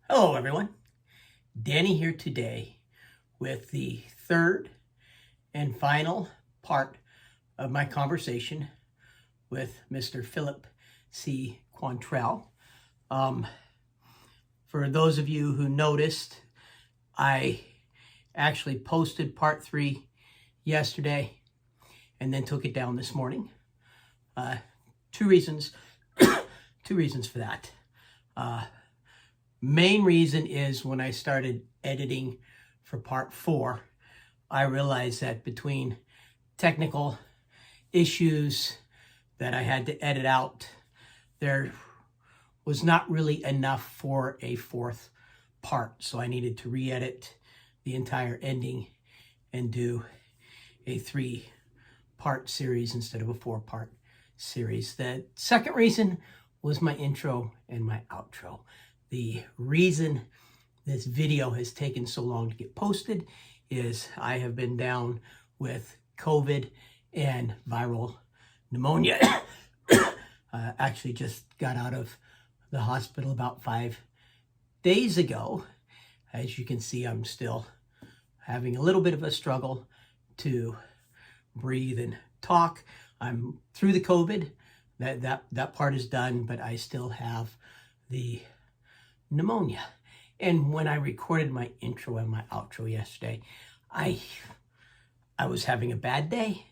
Hello, everyone. Danny here today with the third and final part of my conversation with Mr. Philip C Quaintrell. For those of you who noticed, I actually posted part 3 yesterday and then took it down this morning. Two reasons for that. Main reason is when I started editing for part 4, I realized that between technical issues that I had to edit out, there was not really enough for a 4th part. So I needed to re-edit the entire ending and do a 3-part series instead of a 4-part series. The second reason was my intro and my outro. The reason this video has taken so long to get posted is I have been down with COVID and viral pneumonia. Actually just got out of the hospital about 5 days ago. As you can see, I'm still having a little bit of a struggle to breathe and talk. I'm through the COVID. That part is done, but I still have the pneumonia. And when I recorded my intro and my outro yesterday, I was having a bad day.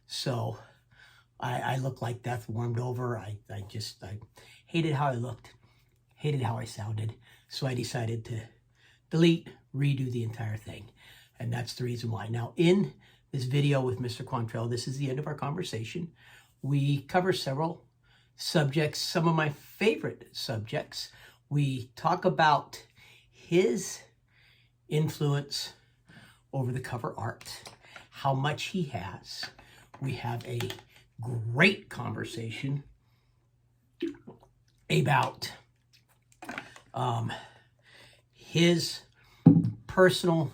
So I looked like death warmed over. I hated how I looked, hated how I sounded. So I decided to delete, redo the entire thing. And that's the reason why. Now, in this video with Mr. Quaintrell, this is the end of our conversation. We cover several subjects, some of my favorite subjects. We talk about his influence over the cover art, how much he has. We have a great conversation about his personal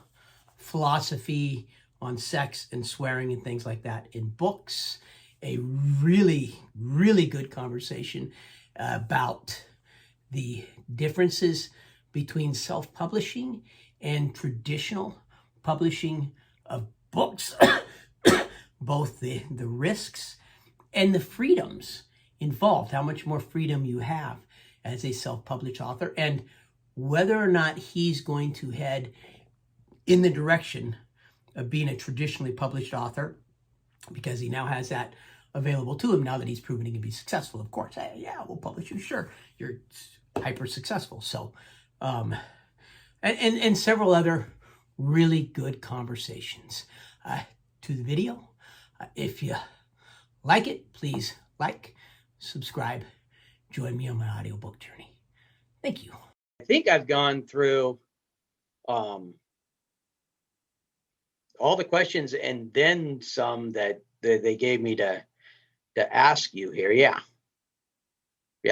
philosophy on sex and swearing and things like that in books. A really, really good conversation about the differences between self-publishing and traditional publishing of books, both the risks and the freedoms involved, how much more freedom you have as a self-published author, and whether or not he's going to head in the direction of being a traditionally published author, because he now has that available to him now that he's proven he can be successful. Of course, hey, yeah, we'll publish you. Sure, you're hyper successful. So, and several other really good conversations. To the video, if you like it, please like, subscribe, join me on my audiobook journey. Thank you. I think I've gone through all the questions and then some that they gave me to ask you here. Yeah,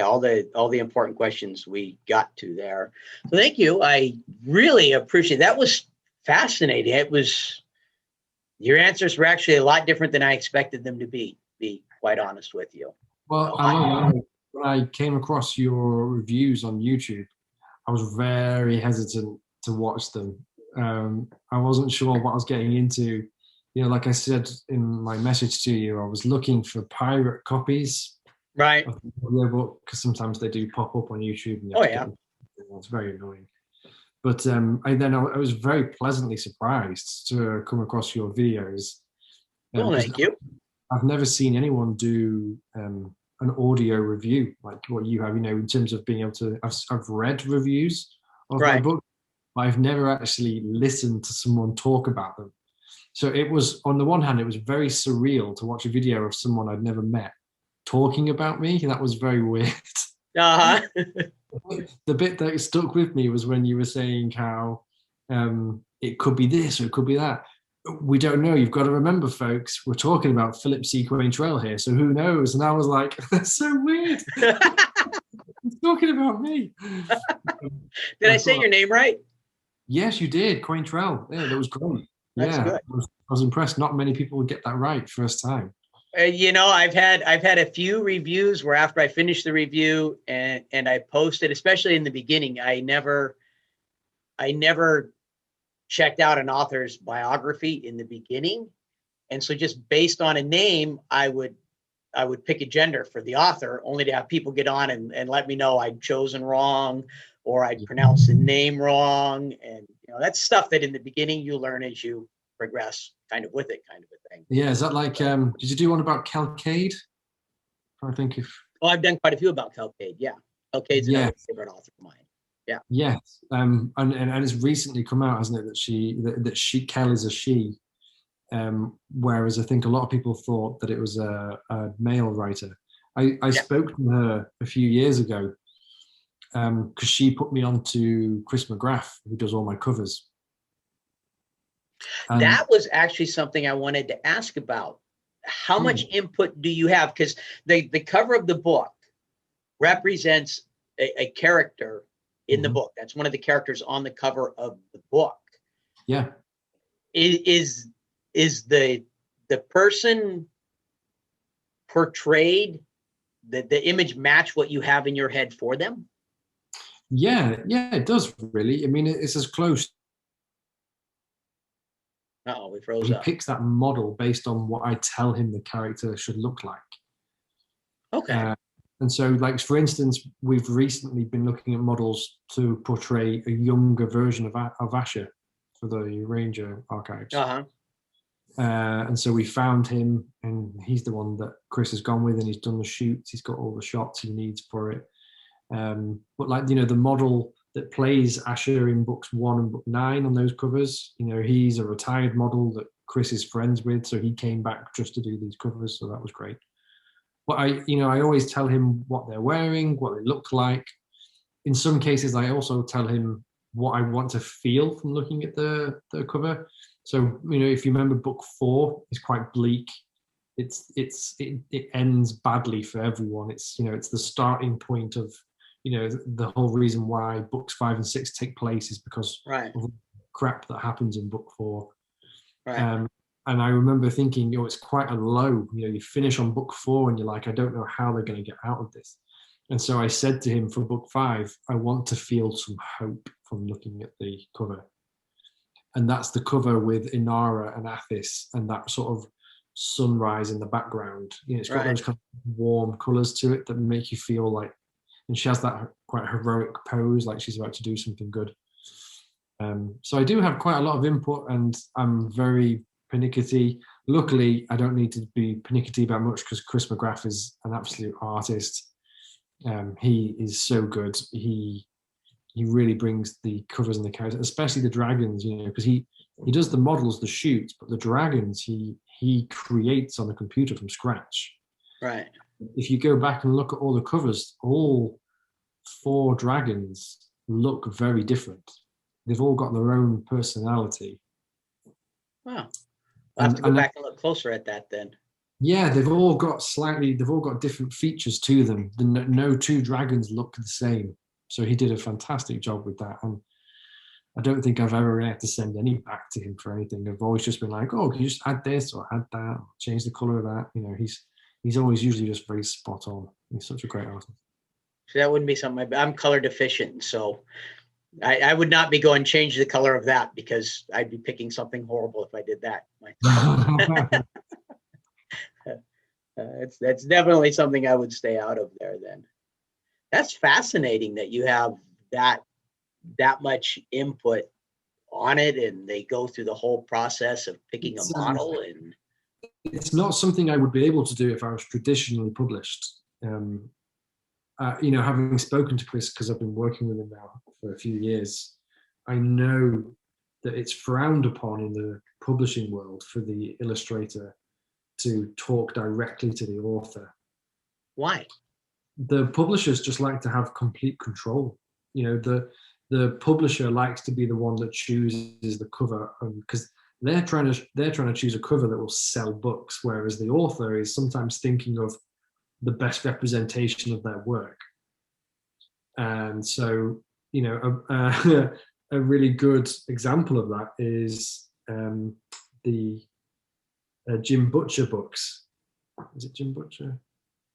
all the important questions we got to there. So thank you. I really appreciate that. Was fascinating. It was, your answers were actually a lot different than I expected them to be quite honest with you. Well, when I came across your reviews on YouTube, I was very hesitant to watch them. I wasn't sure what I was getting into. You know, like I said in my message to you, I was looking for pirate copies, right, of the audiobook, because sometimes they do pop up on YouTube. And oh yeah, it's very annoying. But I was very pleasantly surprised to come across your videos. Well, thank you. I've never seen anyone do an audio review like what you have. You know, in terms of being able to, I've read reviews of my book, but I've never actually listened to someone talk about them. So it was, on the one hand, it was very surreal to watch a video of someone I'd never met talking about me. That was very weird. Uh-huh. The bit that stuck with me was when you were saying how it could be this or it could be that. We don't know. You've got to remember, folks, we're talking about Philip C Quaintrell here, so who knows? And I was like, that's so weird. He's talking about me. Did I say your name right? Yes, you did. Quaintrell. Yeah, that was great. That's good. I was impressed. Not many people would get that right first time. You know, I've had a few reviews where after I finished the review and I posted, especially in the beginning, I never I never checked out an author's biography in the beginning. And so just based on a name, I would pick a gender for the author, only to have people get on and let me know I'd chosen wrong, or I'd pronounced the name wrong. And that's stuff that in the beginning you learn as you progress kind of with it, kind of a thing. Yeah, is that like, did you do one about Calcade? I think if... Oh, I've done quite a few about Calcade, yeah. Calcade's another favorite author of mine. Yeah. Yes, and it's recently come out, hasn't it, that Kel is a she, whereas I think a lot of people thought that it was a male writer. I spoke to her a few years ago because she put me on to Chris McGrath, who does all my covers. And that was actually something I wanted to ask about. How much input do you have? Because the cover of the book represents a character in the book. That's one of the characters on the cover of the book. Yeah. Is the person portrayed, the image match what you have in your head for them? Yeah, it does really. I mean, it's as close. Uh-oh, we froze he up. picks that model based on what I tell him the character should look like. Okay. And so, like, for instance, we've recently been looking at models to portray a younger version of Asher for the Ranger archives. And so we found him, and he's the one that Chris has gone with, and he's done the shoots. He's got all the shots he needs for it. But like, the model that plays Asher in books 1 and book 9 on those covers, he's a retired model that Chris is friends with, so he came back just to do these covers, so that was great. But I always tell him what they're wearing, what they look like. In some cases, I also tell him what I want to feel from looking at the cover. So, if you remember, book 4 is quite bleak. It ends badly for everyone. It's the starting point of the whole reason why books 5 and 6 take place is because of the crap that happens in book 4. Right. And I remember thinking, it's quite a low. You finish on book 4 and you're like, I don't know how they're going to get out of this. And so I said to him for book 5, I want to feel some hope from looking at the cover. And that's the cover with Inara and Athis and that sort of sunrise in the background. It's got those kind of warm colours to it that make you feel like, and she has that quite heroic pose, like she's about to do something good. So I do have quite a lot of input, and I'm very pernickety. Luckily, I don't need to be pernickety about much because Chris McGrath is an absolute artist. He is so good. He really brings the covers and the characters, especially the dragons, because he does the models, the shoots, but the dragons he creates on the computer from scratch. Right. If you go back and look at all the covers, all 4 dragons look very different. They've all got their own personality. Wow. I'll have to go back and look closer at that then. Yeah, they've all got different features to them. No 2 dragons look the same. So he did a fantastic job with that. And I don't think I've ever had to send any back to him for anything. I've always just been like, oh, can you just add this or add that, or change the color of that? He's always usually just very spot on. He's such a great artist. So that wouldn't be something. I'm color deficient, so I would not be going change the color of that because I'd be picking something horrible if I did that myself. That's definitely something I would stay out of there then. That's fascinating that you have that much input on it, and they go through the whole process of picking a model. And it's not something I would be able to do if I was traditionally published. Having spoken to Chris, because I've been working with him now for a few years, I know that it's frowned upon in the publishing world for the illustrator to talk directly to the author. Why? The publishers just like to have complete control. The publisher likes to be the one that chooses the cover, because they're trying to choose a cover that will sell books, whereas the author is sometimes thinking of the best representation of their work. And so, a really good example of that is the Jim Butcher books. Is it Jim Butcher?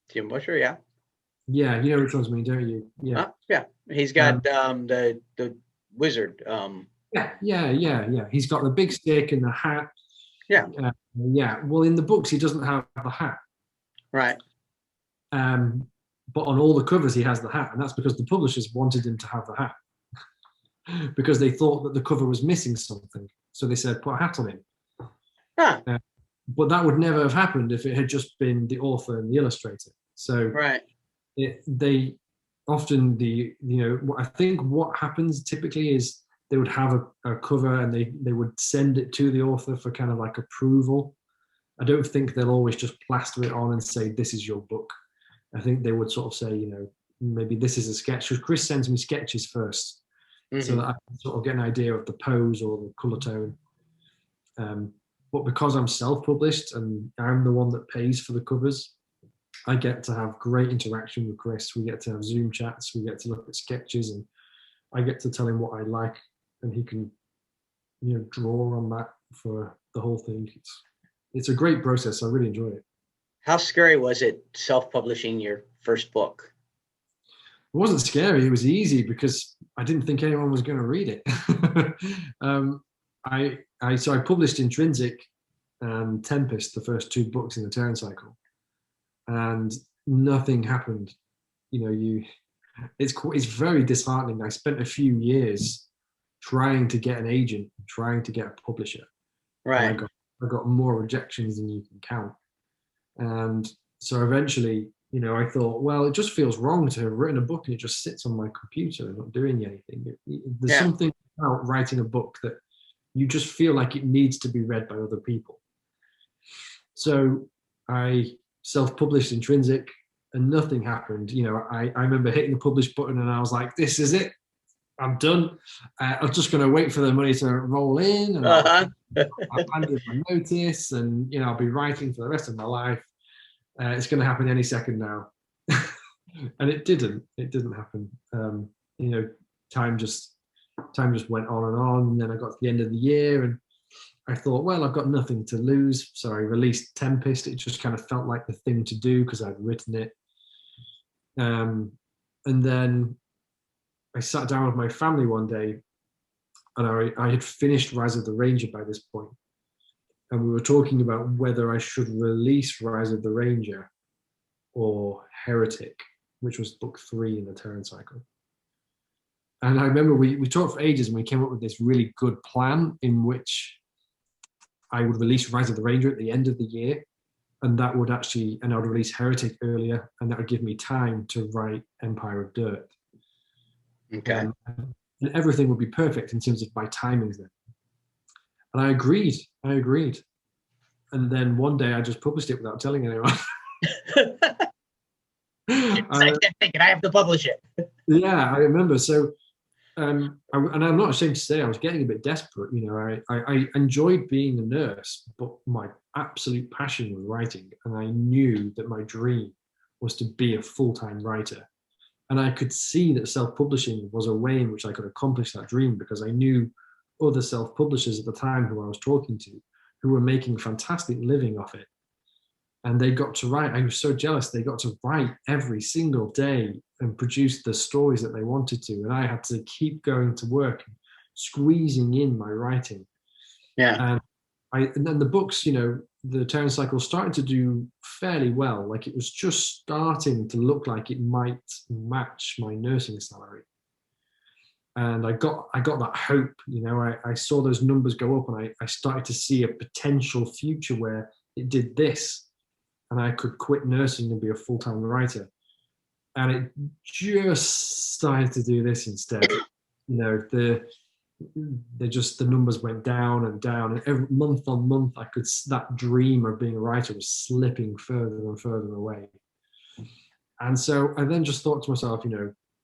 Jim Butcher, yeah. Yeah, you know which ones I mean, don't you? Yeah. Yeah. He's got the wizard. Yeah. He's got the big stick and the hat. Yeah. Yeah. Well, in the books, he doesn't have the hat. Right. But on all the covers, he has the hat, and that's because the publishers wanted him to have the hat because they thought that the cover was missing something. So they said, put a hat on him. Huh. But that would never have happened if it had just been the author and the illustrator. So right. They often I think what happens typically is they would have a cover and they would send it to the author for kind of like approval. I don't think they'll always just plaster it on and say, this is your book. I think they would sort of say, maybe this is a sketch. Because Chris sends me sketches first, so that I can sort of get an idea of the pose or the color tone. But because I'm self-published and I'm the one that pays for the covers, I get to have great interaction with Chris. We get to have Zoom chats. We get to look at sketches, and I get to tell him what I like, and he can, draw on that for the whole thing. It's a great process. I really enjoy it. How scary was it self-publishing your first book? It wasn't scary. It was easy because I didn't think anyone was going to read it. So I published Intrinsic and Tempest, the first 2 books in the Turn Cycle, and nothing happened. It's very disheartening. I spent a few years trying to get an agent, trying to get a publisher. Right. I got more rejections than you can count. And so eventually, I thought, well, it just feels wrong to have written a book and it just sits on my computer and not doing anything. There's something about writing a book that you just feel like it needs to be read by other people. So I self-published Intrinsic and nothing happened. I remember hitting the publish button and I was like, this is it. I'm done. I was just going to wait for the money to roll in, and I'll hand my notice, and I'll be writing for the rest of my life. It's going to happen any second now. And it didn't. It didn't happen. Time just went on and on. And then I got to the end of the year, and I thought, well, I've got nothing to lose. So I released Tempest. It just kind of felt like the thing to do because I'd written it. And then I sat down with my family one day, and I had finished Rise of the Ranger by this point, and we were talking about whether I should release Rise of the Ranger or Heretic, which was book 3 in the Turn Cycle. And I remember we talked for ages, and we came up with this really good plan in which I would release Rise of the Ranger at the end of the year, and I would release Heretic earlier, and that would give me time to write Empire of Dirt. Okay. And everything would be perfect in terms of my timings then. And I agreed. And then one day I just published it without telling anyone. I can't take it. I have to publish it. Yeah, I remember. So, and I'm not ashamed to say I was getting a bit desperate. I enjoyed being a nurse, but my absolute passion was writing. And I knew that my dream was to be a full-time writer. And I could see that self-publishing was a way in which I could accomplish that dream, because I knew other self-publishers at the time who I was talking to who were making a fantastic living off it. And they got to write. I was so jealous. They got to write every single day and produce the stories that they wanted to. And I had to keep going to work, squeezing in my writing. Yeah. And then the books, the Turn Cycle started to do fairly well. Like, it was just starting to look like it might match my nursing salary. And I got that hope, I saw those numbers go up, and I started to see a potential future where it did this, and I could quit nursing and be a full-time writer. And it just started to do this instead. The numbers went down and down, and every month on month, that dream of being a writer was slipping further and further away. And so I then just thought to myself,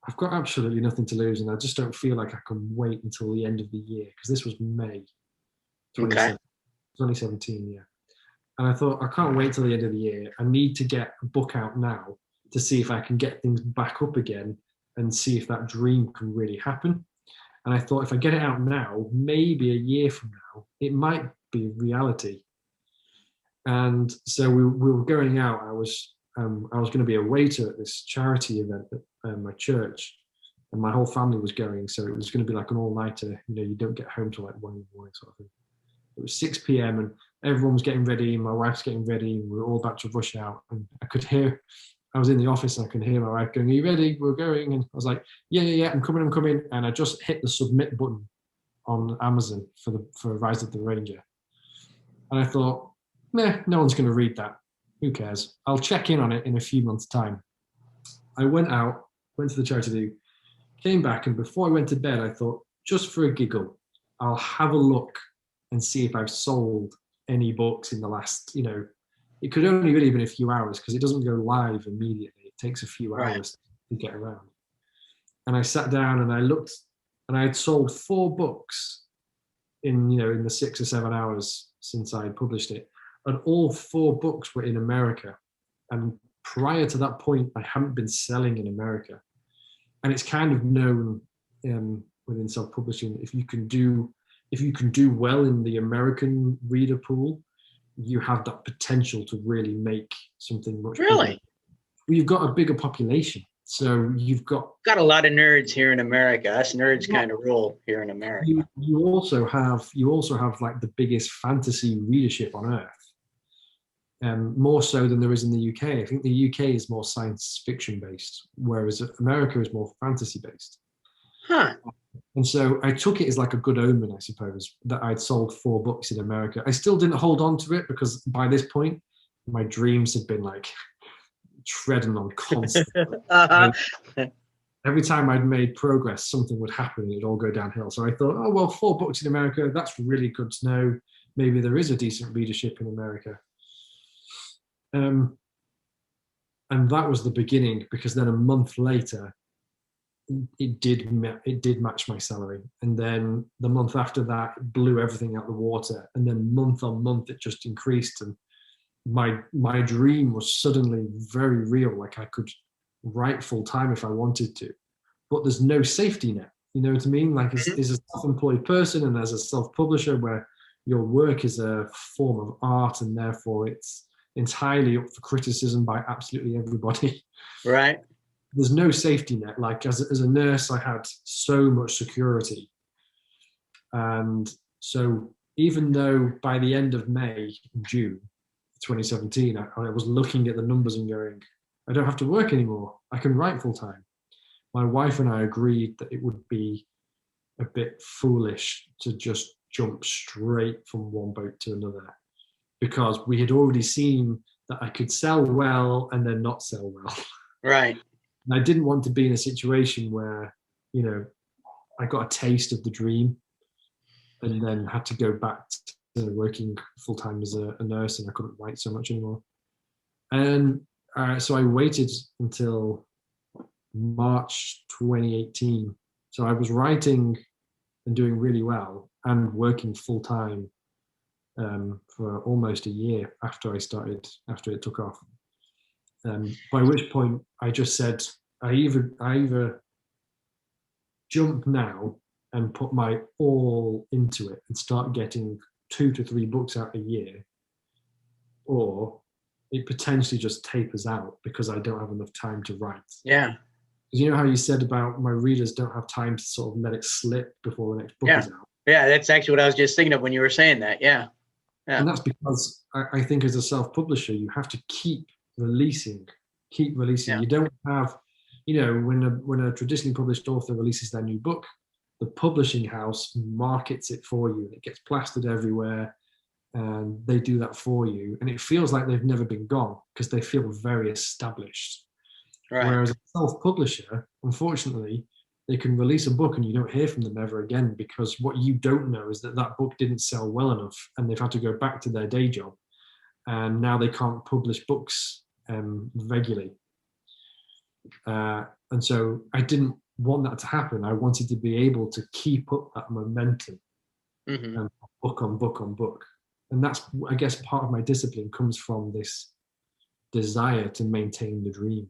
I've got absolutely nothing to lose, and I just don't feel like I can wait until the end of the year, because this was May 2017, yeah. And I thought, I can't wait till the end of the year. I need to get a book out now to see if I can get things back up again and see if that dream can really happen. And I thought, if I get it out now, maybe a year from now, it might be reality. And so we were going out. I was going to be a waiter at this charity event at my church. and my whole family was going, so it was going to be like an all-nighter. You know, you don't get home till like 1 in the morning sort of thing. It was 6 p.m. and everyone was getting ready, and my wife's getting ready, and we were all about to rush out. And I was in the office and I could hear my wife going, "Are you ready? We're going." And I was like, yeah, I'm coming. And I just hit the submit button on Amazon for Rise of the Ranger. And I thought, no one's going to read that. Who cares? I'll check in on it in a few months' time. I went to the charity do, came back, and before I went to bed, I thought, just for a giggle, I'll have a look and see if I've sold any books in the last, it could only really have been a few hours because it doesn't go live immediately. It takes a few hours to get around. And I sat down and I looked, and I had sold 4 books in the 6 or 7 hours since I had published it. And all 4 books were in America. And prior to that point, I hadn't been selling in America. And it's kind of known within self-publishing, if you can do well in the American reader pool, you have that potential to really make something much bigger. Well, you've got a bigger population, so you've got a lot of nerds here in America. Us nerds kind of rule here in America. You also have like the biggest fantasy readership on earth, more so than there is in the UK. I think the UK is more science fiction based, whereas America is more fantasy based. Huh. And so I took it as like a good omen, I suppose, that I'd sold 4 books in America. I still didn't hold on to it because by this point, my dreams had been like treading on constantly. Every time I'd made progress, something would happen and it'd all go downhill. So I thought, oh, well, 4 books in America, that's really good to know. Maybe there is a decent readership in America. And that was the beginning, because then a month later, it did match my salary, and then the month after that it blew everything out the water, and then month on month it just increased, and my dream was suddenly very real. Like I could write full time if I wanted to, but there's no safety net. You know what I mean? Like as a self-employed person and as a self-publisher, where your work is a form of art and therefore it's entirely up for criticism by absolutely everybody. Right. There's no safety net. Like as a nurse, I had so much security. And so even though by the end of June 2017, I was looking at the numbers and going, I don't have to work anymore. I can write full time. My wife and I agreed that it would be a bit foolish to just jump straight from one boat to another, because we had already seen that I could sell well and then not sell well. Right. And I didn't want to be in a situation where, I got a taste of the dream and then had to go back to working full time as a nurse, and I couldn't write so much anymore. And so I waited until March 2018. So I was writing and doing really well and working full time for almost a year after it took off. By which point I just said, I either jump now and put my all into it and start getting 2 to 3 books out a year, or it potentially just tapers out because I don't have enough time to write. Yeah. Because you know how you said about my readers don't have time to sort of let it slip before the next book is out? Yeah, that's actually what I was just thinking of when you were saying that. Yeah. And that's because I think as a self-publisher, you have to keep releasing. Yeah. You don't have, when a traditionally published author releases their new book, the publishing house markets it for you and it gets plastered everywhere, and they do that for you, and it feels like they've never been gone because they feel very established. Right. Whereas a self-publisher, unfortunately, they can release a book and you don't hear from them ever again, because what you don't know is that book didn't sell well enough and they've had to go back to their day job, and now they can't publish books regularly. And so I didn't want that to happen. I wanted to be able to keep up that momentum, book on book on book. And that's, I guess, part of my discipline comes from this desire to maintain the dream.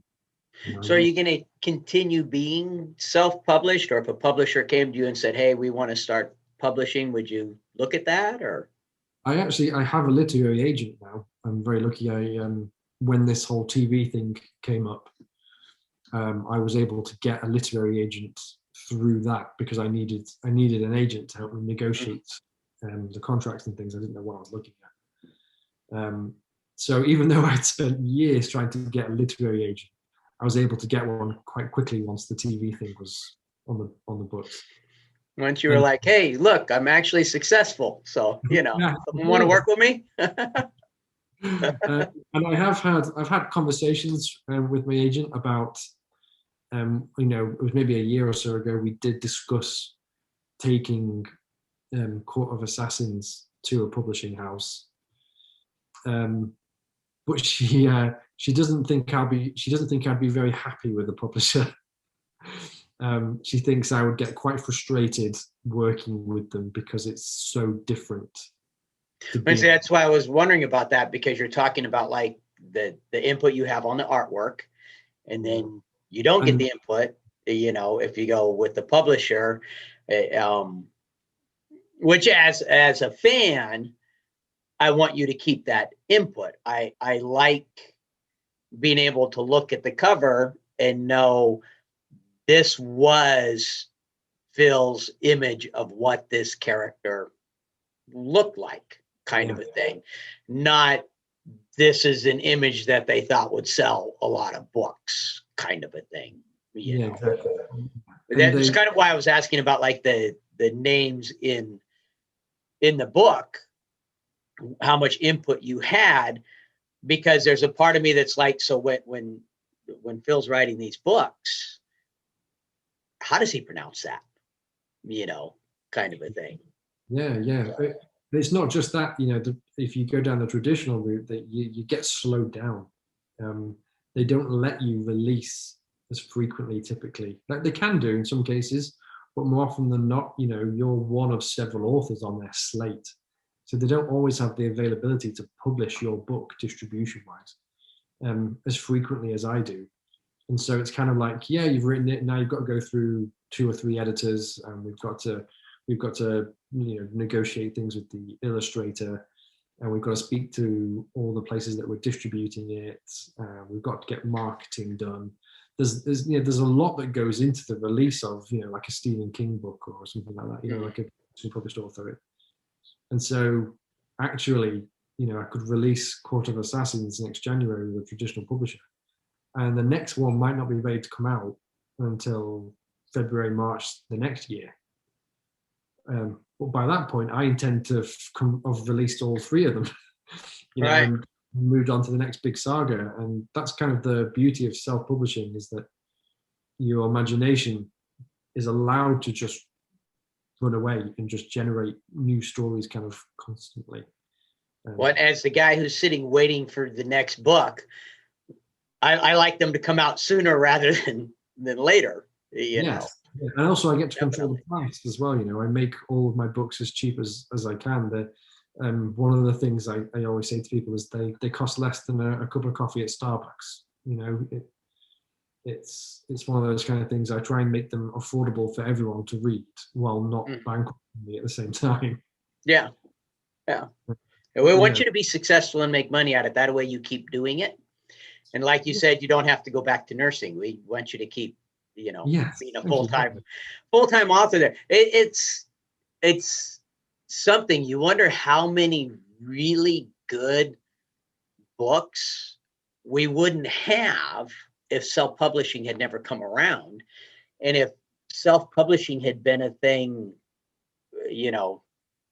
So are you going to continue being self-published, or if a publisher came to you and said, hey, we want to start publishing, would you look at that? Or I have a literary agent now. I'm very lucky. When this whole TV thing came up, I was able to get a literary agent through that because I needed an agent to help me negotiate the contracts and things. I didn't know what I was looking at. So even though I'd spent years trying to get a literary agent, I was able to get one quite quickly once the TV thing was on the books. Once you were like, hey, look, I'm actually successful. So, Yeah, someone want to work with me? And I've had conversations with my agent about, it was maybe a year or so ago, we did discuss taking Court of Assassins to a publishing house. But she doesn't think I'd be very happy with the publisher. She thinks I would get quite frustrated working with them because it's so different. That's why I was wondering about that, because you're talking about like the input you have on the artwork, and then you don't get the input, if you go with the publisher, which as a fan, I want you to keep that input. I like being able to look at the cover and know this was Phil's image of what this character looked like, kind of a thing. Not this is an image that they thought would sell a lot of books, kind of a thing. Yeah, exactly. That's kind of why I was asking about like the names in the book, how much input you had, because there's a part of me that's like, so when Phil's writing these books, how does he pronounce that? Kind of a thing. Yeah. It's not just that, if you go down the traditional route, that you get slowed down. They don't let you release as frequently typically. Like they can do in some cases, but more often than not, you're one of several authors on their slate. So they don't always have the availability to publish your book distribution-wise as frequently as I do. And so it's kind of like, yeah, you've written it, now you've got to go through 2 or 3 editors, and we've got to negotiate things with the illustrator, and we've got to speak to all the places that we're distributing it. We've got to get marketing done. There's a lot that goes into the release of like a Stephen King book or something like that. Like a published author. And so actually, I could release Court of Assassins next January with a traditional publisher, and the next one might not be ready to come out until February, March the next year. But by that point, I intend to have released all 3 of them, right, and moved on to the next big saga. And that's kind of the beauty of self-publishing, is that your imagination is allowed to just run away and just generate new stories kind of constantly. As the guy who's sitting waiting for the next book, I like them to come out sooner rather than later. Yes. Yeah. And also I get to control the price as well. I make all of my books as cheap as I can. One of the things I always say to people is they cost less than a cup of coffee at Starbucks. It's one of those kind of things. I try and make them affordable for everyone to read while not bankrupting me at the same time. Yeah. We want you to be successful and make money at it. That way you keep doing it. And like you said, you don't have to go back to nursing. We want you to keep, being a full-time author there. It's something. You wonder how many really good books we wouldn't have if self-publishing had never come around. And if self-publishing had been a thing,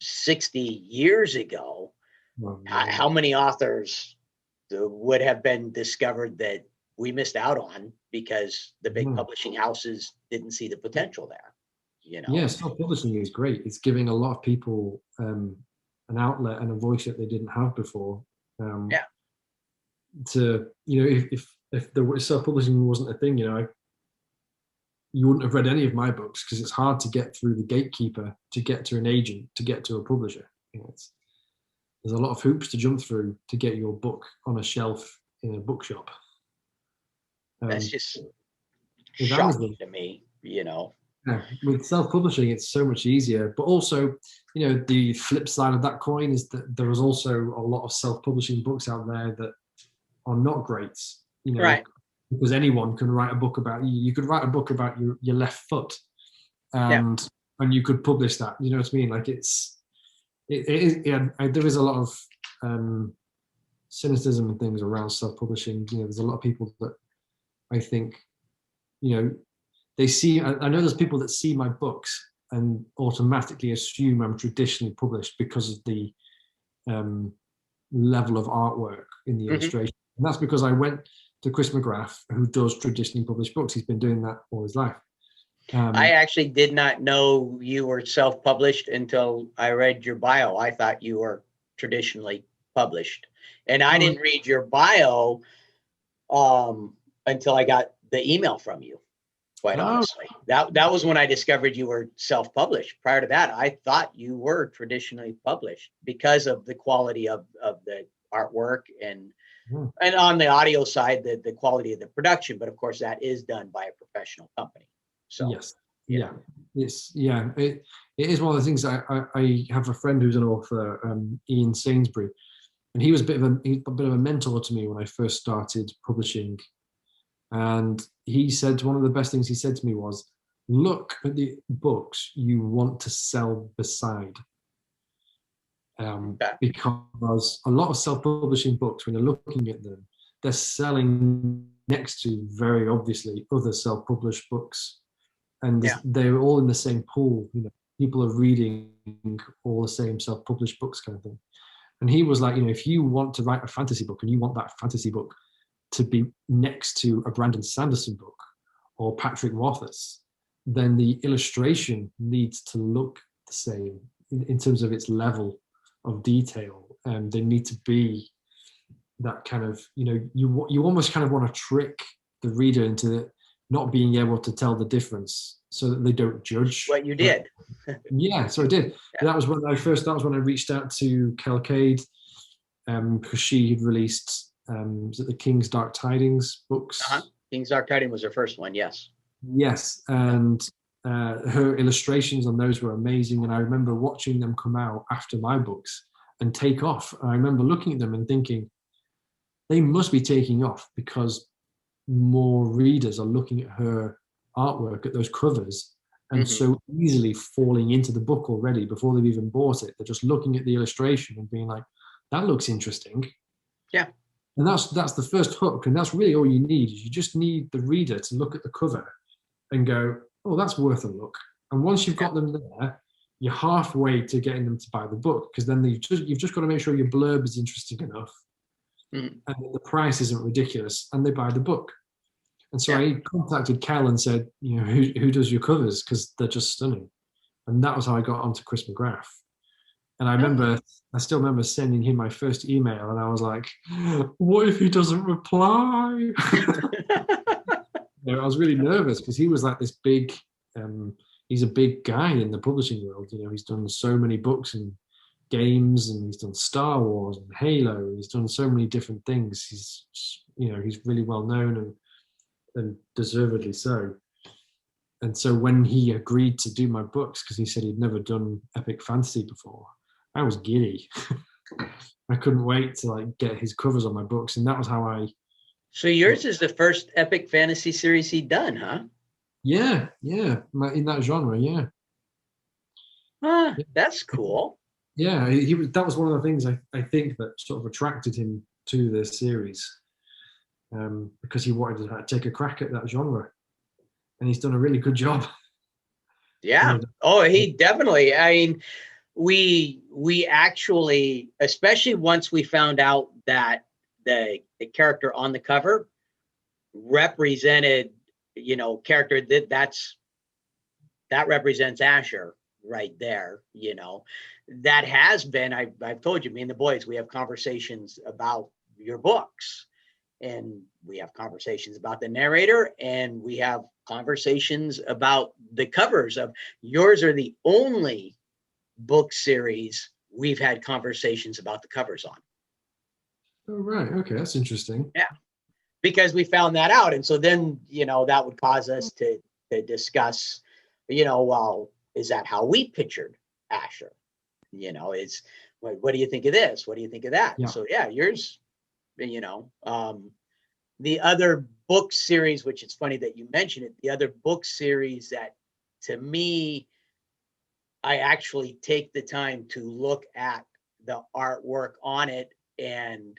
60 years ago, how many authors would have been discovered that we missed out on because the big publishing houses didn't see the potential there? Yeah, self-publishing is great. It's giving a lot of people an outlet and a voice that they didn't have before. If the self-publishing wasn't a thing, you wouldn't have read any of my books, because it's hard to get through the gatekeeper to get to an agent, to get to a publisher. There's a lot of hoops to jump through to get your book on a shelf in a bookshop. That's just shocking to me, Yeah, with self-publishing, it's so much easier. But also, the flip side of that coin is that there is also a lot of self-publishing books out there that are not great. Right. because anyone can write a book about you. You could write a book about your left foot, and you could publish that. You know what I mean? Like it is. Yeah, there is a lot of cynicism and things around self-publishing. You know, there's a lot of people that I think, you know, they see. I know there's people that see my books and automatically assume I'm traditionally published because of the level of artwork in the illustration. And that's because I went to Chris McGrath, who does traditionally published books. He's been doing that all his life. I actually did not know you were self-published until I read your bio. I thought you were traditionally published. And I didn't read your bio until I got the email from you, quite honestly. That was when I discovered you were self-published. Prior to that, I thought you were traditionally published because of the quality of the artwork and on the audio side, the quality of the production. But of course, that is done by a professional company. So yes, it is one of the things. I have a friend who's an author, Ian Sainsbury, and he was a bit of a mentor to me when I first started publishing. And he said one of the best things he said to me was, look at the books you want to sell beside. Because a lot of self-publishing books, when you're looking at them, they're selling next to, very obviously, other self-published books. And they're all in the same pool. You know, people are reading all the same self-published books kind of thing. And he was like, you know, if you want to write a fantasy book and you want that fantasy book to be next to a Brandon Sanderson book or Patrick Rothfuss, then the illustration needs to look the same in terms of its level of detail. And they need to be that kind of, you know, you almost kind of want to trick the reader into not being able to tell the difference so that they don't judge. What you did. Yeah, so I did. Yeah. That was when I reached out to Calcade, because she had released was it the King's Dark Tidings books? King's Dark Tidings was her first one, yes. Yes, and her illustrations on those were amazing, and I remember watching them come out after my books and take off. And I remember looking at them and thinking, they must be taking off because more readers are looking at her artwork, at those covers, and so easily falling into the book already before they've even bought it. They're just looking at the illustration and being like, that looks interesting. Yeah. And that's the first hook, and that's really all you need. You just need the reader to look at the cover and go, oh, that's worth a look. And once you've got them there, you're halfway to getting them to buy the book, because then you've just got to make sure your blurb is interesting enough and the price isn't ridiculous, and they buy the book. And so I contacted Cal and said, you know, who does your covers? Because they're just stunning. And that was how I got onto Chris McGrath. And I still remember sending him my first email, and I was like, what if he doesn't reply? You know, I was really nervous because he was like this big, he's a big guy in the publishing world. You know, he's done so many books and games, and he's done Star Wars and Halo, and he's done so many different things. He's, you know, he's really well known and deservedly so. And so when he agreed to do my books, because he said he'd never done epic fantasy before, I was giddy. I couldn't wait to like get his covers on my books, and that was how I. So yours is the first epic fantasy series he'd done, huh? Yeah, in that genre, yeah. That's cool. Yeah, he was. That was one of the things I think that sort of attracted him to the series, because he wanted to take a crack at that genre, and he's done a really good job. Yeah. Oh, he definitely. I mean, we actually, especially once we found out that the character on the cover represented, you know, character that represents Asher right there. You know, that has been, I've told you, me and the boys, we have conversations about your books, and we have conversations about the narrator, and we have conversations about the covers of yours. Are the only book series we've had conversations about the covers on. Oh, right. Okay. That's interesting. Yeah. Because we found that out. And so then, you know, that would cause us to discuss, you know, well, is that how we pictured Asher? You know, what do you think of this? What do you think of that? Yeah. So yeah, yours, you know, the other book series, which it's funny that you mentioned it, the other book series that to me, I actually take the time to look at the artwork on it and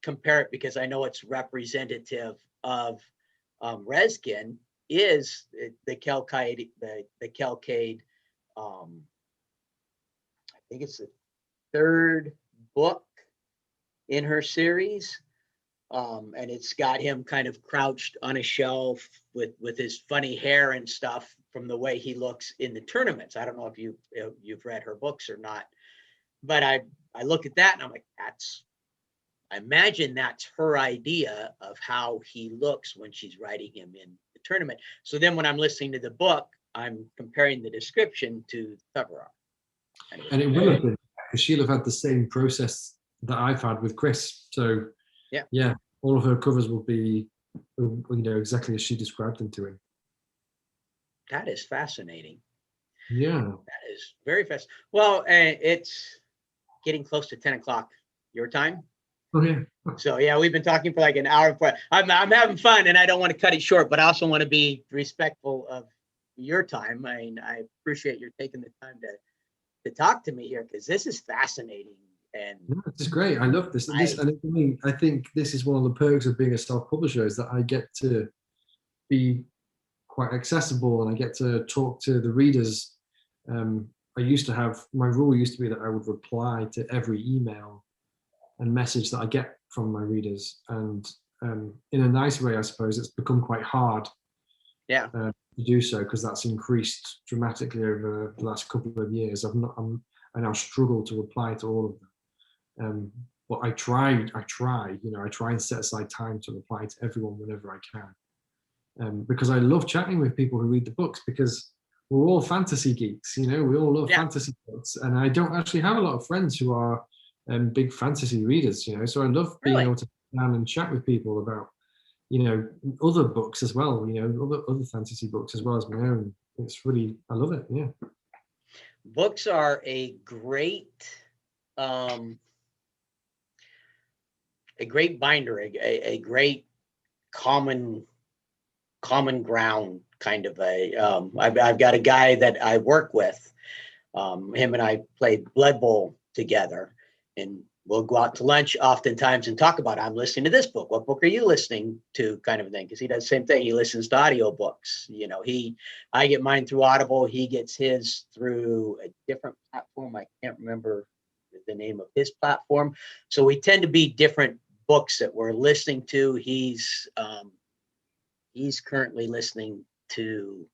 compare it, because I know it's representative of Reskin, is the Kelcade, the Kelcade. I think it's the third book in her series. And it's got him kind of crouched on a shelf with his funny hair and stuff from the way he looks in the tournaments. I don't know if you've read her books or not, but I look at that and I'm like, I imagine that's her idea of how he looks when she's writing him in the tournament. So then when I'm listening to the book, I'm comparing the description to the cover art. And it will have been, because she'll have had the same process that I've had with Chris. So yeah, all of her covers will be, exactly as she described them to him. That is fascinating. Yeah. That is very fast. Well, it's getting close to 10 o'clock your time. Oh, yeah. So, yeah, we've been talking for like an hour. I'm having fun, and I don't want to cut it short, but I also want to be respectful of your time. I mean, I appreciate your taking the time to talk to me here, because this is fascinating. And this is great. I love this. And I think this is one of the perks of being a self-publisher, is that I get to be quite accessible and I get to talk to the readers. My rule used to be that I would reply to every email and message that I get from my readers. And in a nice way, I suppose, it's become quite hard to do so, because that's increased dramatically over the last couple of years. I now struggle to reply to all of them. But I try and set aside time to reply to everyone whenever I can. Because I love chatting with people who read the books, because we're all fantasy geeks, we all love fantasy books. And I don't actually have a lot of friends who are big fantasy readers, so I love being able to sit down and chat with people about, other books as well, other fantasy books as well as my own. It's really, I love it. Yeah. Books are a great binder, a great common ground kind of I've got a guy that I work with, him and I played Blood Bowl together, and we'll go out to lunch oftentimes and talk about, I'm listening to this book. What book are you listening to, kind of a thing? Because he does the same thing. He listens to audiobooks. I get mine through Audible. He gets his through a different platform. I can't remember the name of his platform. So we tend to be different books that we're listening to. He's currently listening to,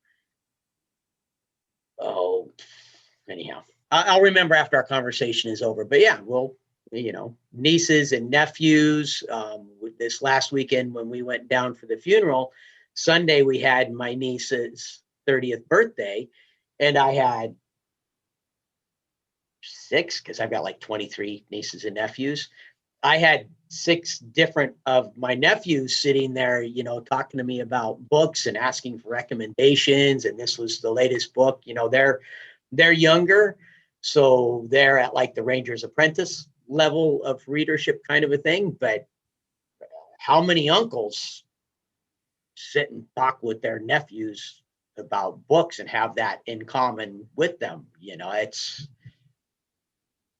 anyhow, I'll remember after our conversation is over. But yeah, we'll, nieces and nephews. This last weekend when we went down for the funeral, Sunday we had my niece's 30th birthday, and I had 6, because I've got like 23 nieces and nephews. I had 6 different of my nephews sitting there, talking to me about books and asking for recommendations. And this was the latest book. They're younger, so they're at like the Ranger's Apprentice level of readership, kind of a thing. But how many uncles sit and talk with their nephews about books and have that in common with them? It's,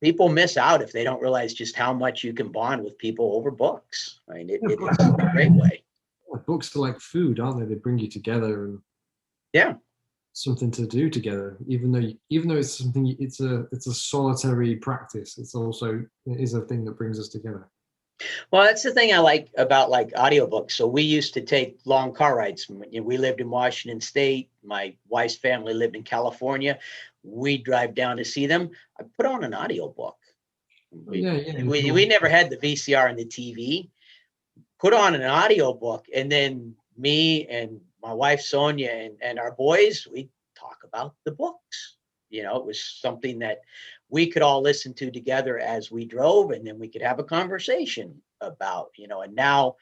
people miss out if they don't realize just how much you can bond with people over books. I mean, it is a great way. Books are like food, aren't they? They bring you together, and something to do together. Even though it's something, it's a solitary practice. It is a thing that brings us together. Well, that's the thing I like about like audiobooks. So we used to take long car rides. We lived in Washington State. My wife's family lived in California. We drive down to see them. I put on an audiobook. We never had the VCR and the TV. Put on an audiobook, and then me and my wife Sonia and our boys, we talk about the books. It was something that we could all listen to together as we drove, and then we could have a conversation about, and now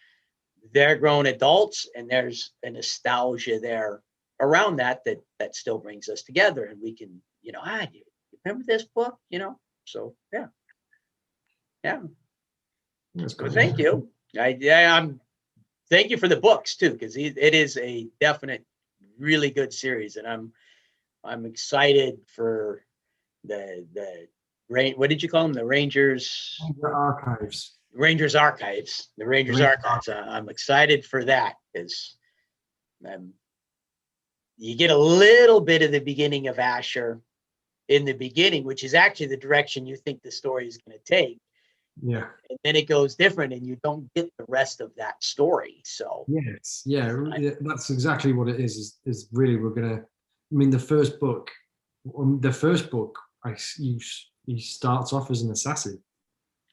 they're grown adults, and there's a nostalgia there around that still brings us together, and we can, do you remember this book? So yeah. That's cool. Well, thank you. I'm thank you for the books too, because it is a definite, really good series, and I'm excited for the what did you call them? The Rangers Archives. Rangers Archives. The Rangers Archives. I'm excited for that because you get a little bit of the beginning of Asher in the beginning, which is actually the direction you think the story is going to take. Yeah. And then it goes different, and you don't get the rest of that story. So yes, yeah, that's exactly what it is. Is really we're gonna. I mean, the first book, he starts off as an assassin.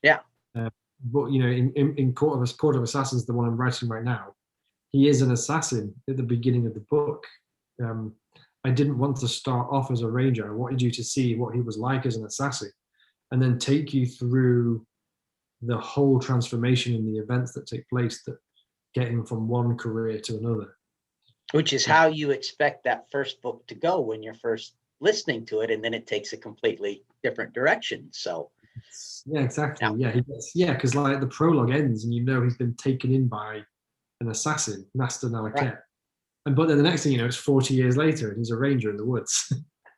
Yeah. But you know, in Court of Assassins, the one I'm writing right now, he is an assassin at the beginning of the book. I didn't want to start off as a ranger. I wanted you to see what he was like as an assassin, and then take you through the whole transformation in the events that take place that get him from one career to another. Which is how you expect that first book to go when you're first listening to it, and then it takes a completely different direction. So yeah, exactly. Yeah, because like the prologue ends and you know he's been taken in by an assassin, Master Nalaket. Right. But then the next thing you know, it's 40 years later and he's a ranger in the woods.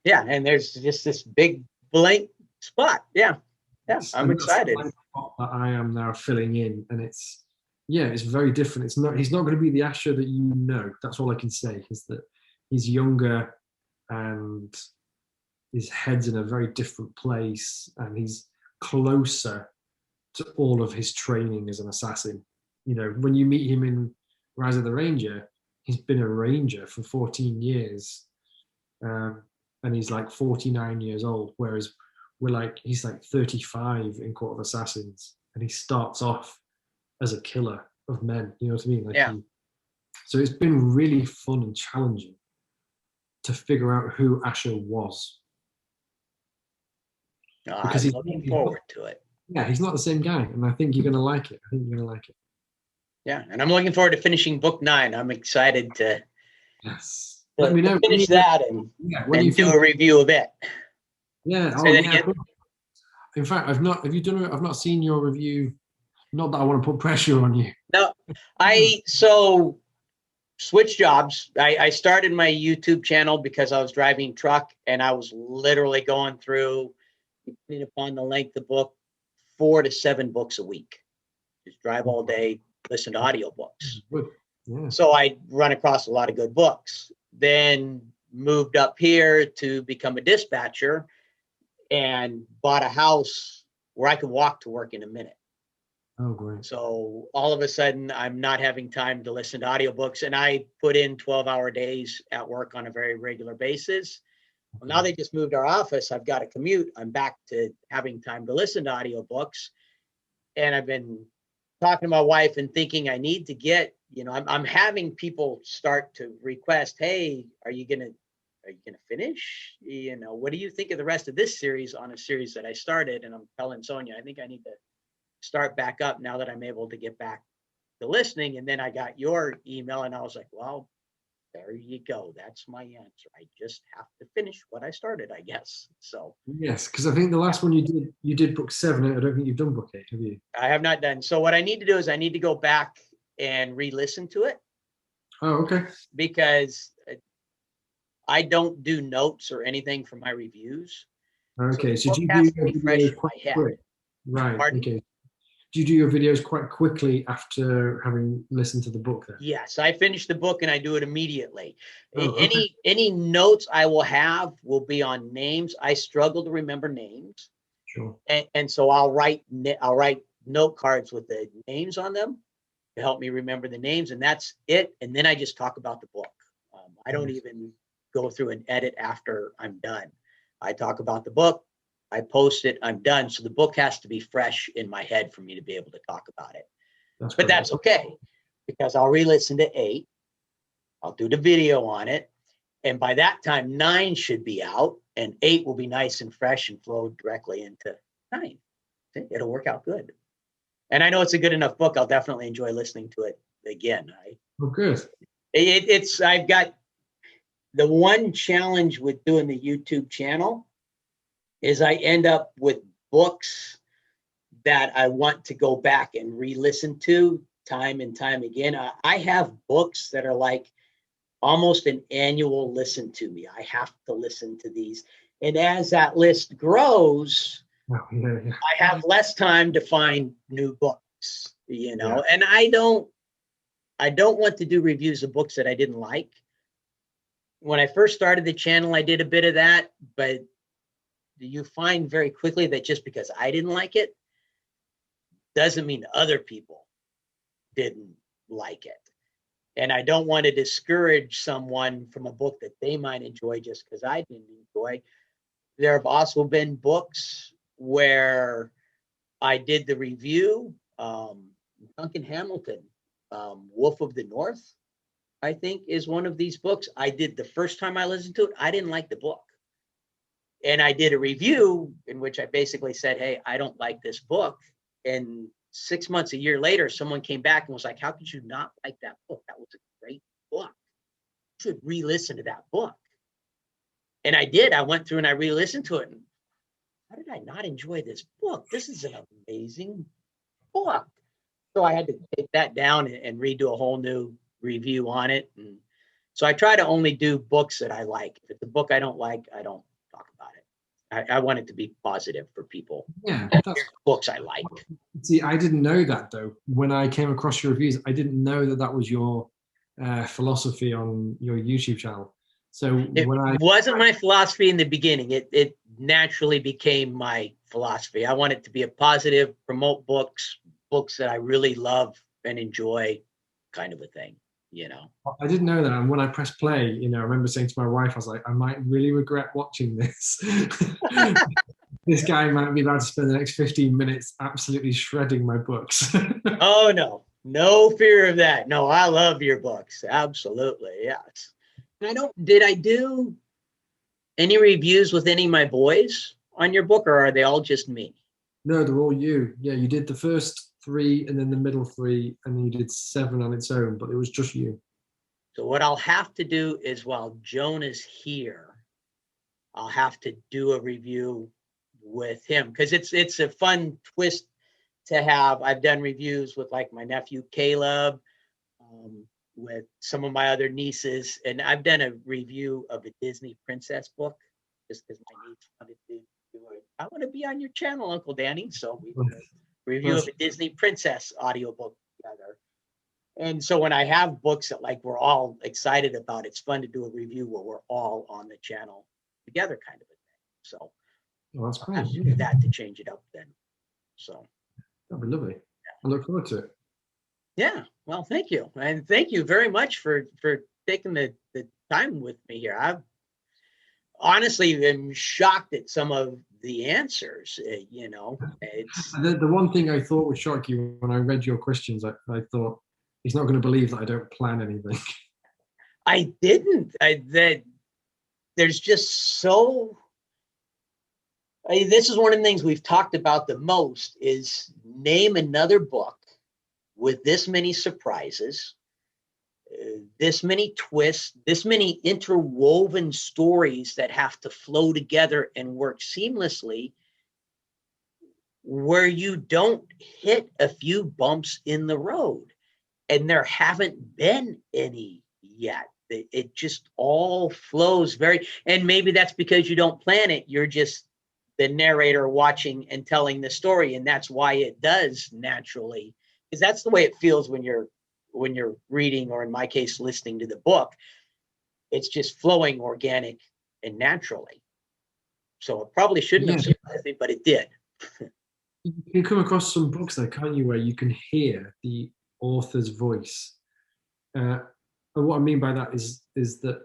Yeah, and there's just this big blank spot. Yeah. I'm excited. That I am now filling in, and it's very different. He's not going to be the Asher that you know. That's all I can say, is that he's younger and his head's in a very different place, and he's closer to all of his training as an assassin. You know, when you meet him in Rise of the Ranger, he's been a ranger for 14 years, and he's like 49 years old, whereas he's like 35 in Court of Assassins, and he starts off as a killer of men. You know what I mean? So it's been really fun and challenging to figure out who Asher was. Because I'm looking forward to it. Yeah, he's not the same guy, and I think you're going to like it. Yeah, and I'm looking forward to finishing book 9. I'm excited to. Yes. Let me know. Finish that and do a review of it. Yeah. In fact, I've not seen your review. Not that I want to put pressure on you. No, so switched jobs. I started my YouTube channel because I was driving truck, and I was literally going through, depending upon the length of the book, 4 to 7 books a week. Just drive all day, listen to audiobooks. Yeah. So I run across a lot of good books. Then moved up here to become a dispatcher, and bought a house where I could walk to work in a minute. Oh, great. So all of a sudden, I'm not having time to listen to audiobooks, and I put in 12-hour days at work on a very regular basis. Well, now they just moved our office. I've got a commute. I'm back to having time to listen to audiobooks. And I've been talking to my wife and thinking I need to get, I'm having people start to request, hey, are you going to finish? What do you think of the rest of this series on a series that I started? And I'm telling Sonia, I think I need to start back up now that I'm able to get back to listening. And then I got your email, and I was like, well, there you go. That's my answer. I just have to finish what I started, I guess. So yes, because I think the last one you did book 7. I don't think you've done book 8, have you? I have not done. So what I need to do is I need to go back and re-listen to it. Oh, okay. Because I don't do notes or anything for my reviews. Okay, so do you do your videos quite quick? Right. Pardon? Okay. Do you do your videos quite quickly after having listened to the book then? Yes, I finish the book and I do it immediately. Oh, okay. Any notes I will have will be on names. I struggle to remember names. Sure. And so I'll write note cards with the names on them to help me remember the names, and that's it. And then I just talk about the book. I don't even go through and edit after I'm done. I talk about the book. I post it, I'm done. So the book has to be fresh in my head for me to be able to talk about it. That's okay, because I'll re-listen to 8. I'll do the video on it. And by that time, 9 should be out, and 8 will be nice and fresh and flow directly into 9. It'll work out good. And I know it's a good enough book. I'll definitely enjoy listening to it again. Oh, good. I've got the one challenge with doing the YouTube channel is I end up with books that I want to go back and re-listen to time and time again. I have books that are like almost an annual listen to me. I have to listen to these. And as that list grows, I have less time to find new books, you know, and I don't want to do reviews of books that I didn't like. When I first started the channel, I did a bit of that, but you find very quickly that just because I didn't like it doesn't mean other people didn't like it. And I don't want to discourage someone from a book that they might enjoy just because I didn't enjoy. There have also been books where I did the review. Duncan Hamilton, Wolf of the North, I think, is one of these books. I did the first time I listened to it, I didn't like the book. And I did a review in which I basically said, hey, I don't like this book. And 6 months, a year later, someone came back and was like, how could you not like that book? That was a great book. You should re-listen to that book. And I did. I went through and I re-listened to it. And how did I not enjoy this book? This is an amazing book. So I had to take that down and redo a whole new review on it. And so I try to only do books that I like. If it's a book I don't like, I don't talk about it. I want it to be positive for people. Yeah, books I like. See, I didn't know that though. When I came across your reviews, I didn't know that that was your philosophy on your YouTube channel. So it wasn't my philosophy in the beginning. It naturally became my philosophy. I want it to be a positive, promote books that I really love and enjoy, kind of a thing. You know, I didn't know that, and when I pressed play, you know, I remember saying to my wife, I was like, I might really regret watching this. This guy might be about to spend the next 15 minutes absolutely shredding my books. Oh no fear of that. No, I love your books, absolutely, yes. Did I do any reviews with any of my boys on your book, or are they all just me? No, they're all you. Yeah, you did the first 3 and then the middle 3, and then you did 7 on its own, but it was just you. So what I'll have to do is, while Joan is here, I'll have to do a review with him, because it's a fun twist to have. I've done reviews with like my nephew Caleb, with some of my other nieces, and I've done a review of a Disney princess book just because my niece wanted to do it. I want to be on your channel, Uncle Danny. So we did a review of a Disney princess audiobook together. And so when I have books that like we're all excited about, it's fun to do a review where we're all on the channel together, kind of a thing. So that's great. I'll have to do that to change it up then. So that'd be lovely. I look forward to it. Yeah, well, thank you. And thank you very much for taking the time with me here. I've honestly been shocked at some of the answers, you know. It's the one thing I thought would shock you when I read your questions, I thought, he's not going to believe that I don't plan anything. I didn't. There's just so... this is one of the things we've talked about the most, is name another book with this many surprises, this many twists, this many interwoven stories that have to flow together and work seamlessly, where you don't hit a few bumps in the road. And there haven't been any yet. It just all flows and maybe that's because you don't plan it. You're just the narrator watching and telling the story. And that's why it does naturally, because that's the way it feels when you're reading, or in my case, listening to the book. It's just flowing organic and naturally. So it probably shouldn't have surprised me, but it did. You can come across some books though, can't you, where you can hear the author's voice. And what I mean by that is that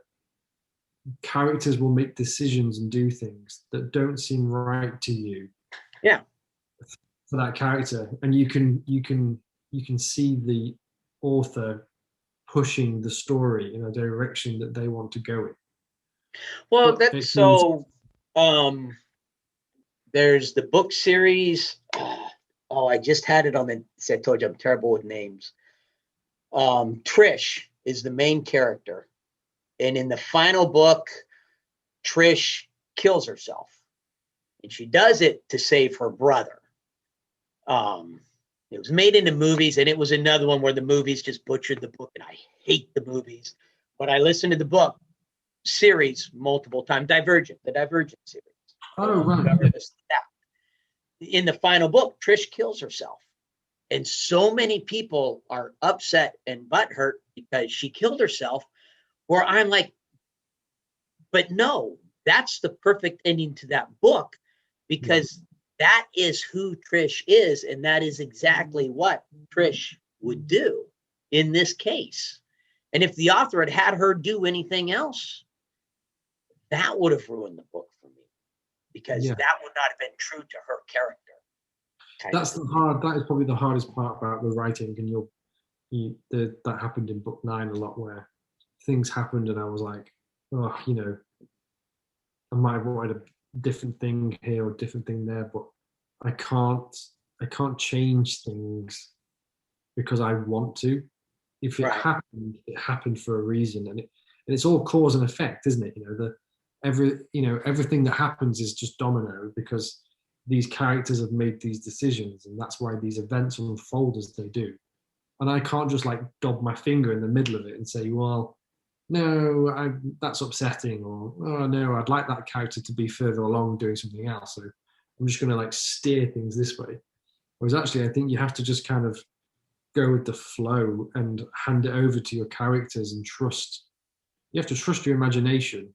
characters will make decisions and do things that don't seem right to you. Yeah. For that character, and you can see the author pushing the story in a direction that they want to go in. Well, that's so. There's the book series. I just had it on the. I told you I'm terrible with names. Trish is the main character, and in the final book, Trish kills herself, and she does it to save her brother. It was made into movies, and it was another one where the movies just butchered the book, and I hate the movies. But I listened to the book series multiple times. The Divergent series. Oh, right. In the final book, Trish kills herself. And so many people are upset and butthurt because she killed herself, where I'm like, but no, that's the perfect ending to that book, because that is who Trish is, and that is exactly what Trish would do in this case. And if the author had had her do anything else, that would have ruined the book for me, because that would not have been true to her character. That is probably the hardest part about the writing, and that happened in book 9 a lot, where things happened and I was like, oh, I might have wanted a different thing here or a different thing there, but I can't change things because I want to. If it happened, it happened for a reason, and it's all cause and effect, isn't it? Everything that happens is just domino, because these characters have made these decisions, and that's why these events unfold as they do. And I can't just like dob my finger in the middle of it and say, well, no, that's upsetting, or oh no, I'd like that character to be further along doing something else, so I'm just going to like steer things this way. Whereas actually, I think you have to just kind of go with the flow and hand it over to your characters and trust. You have to trust your imagination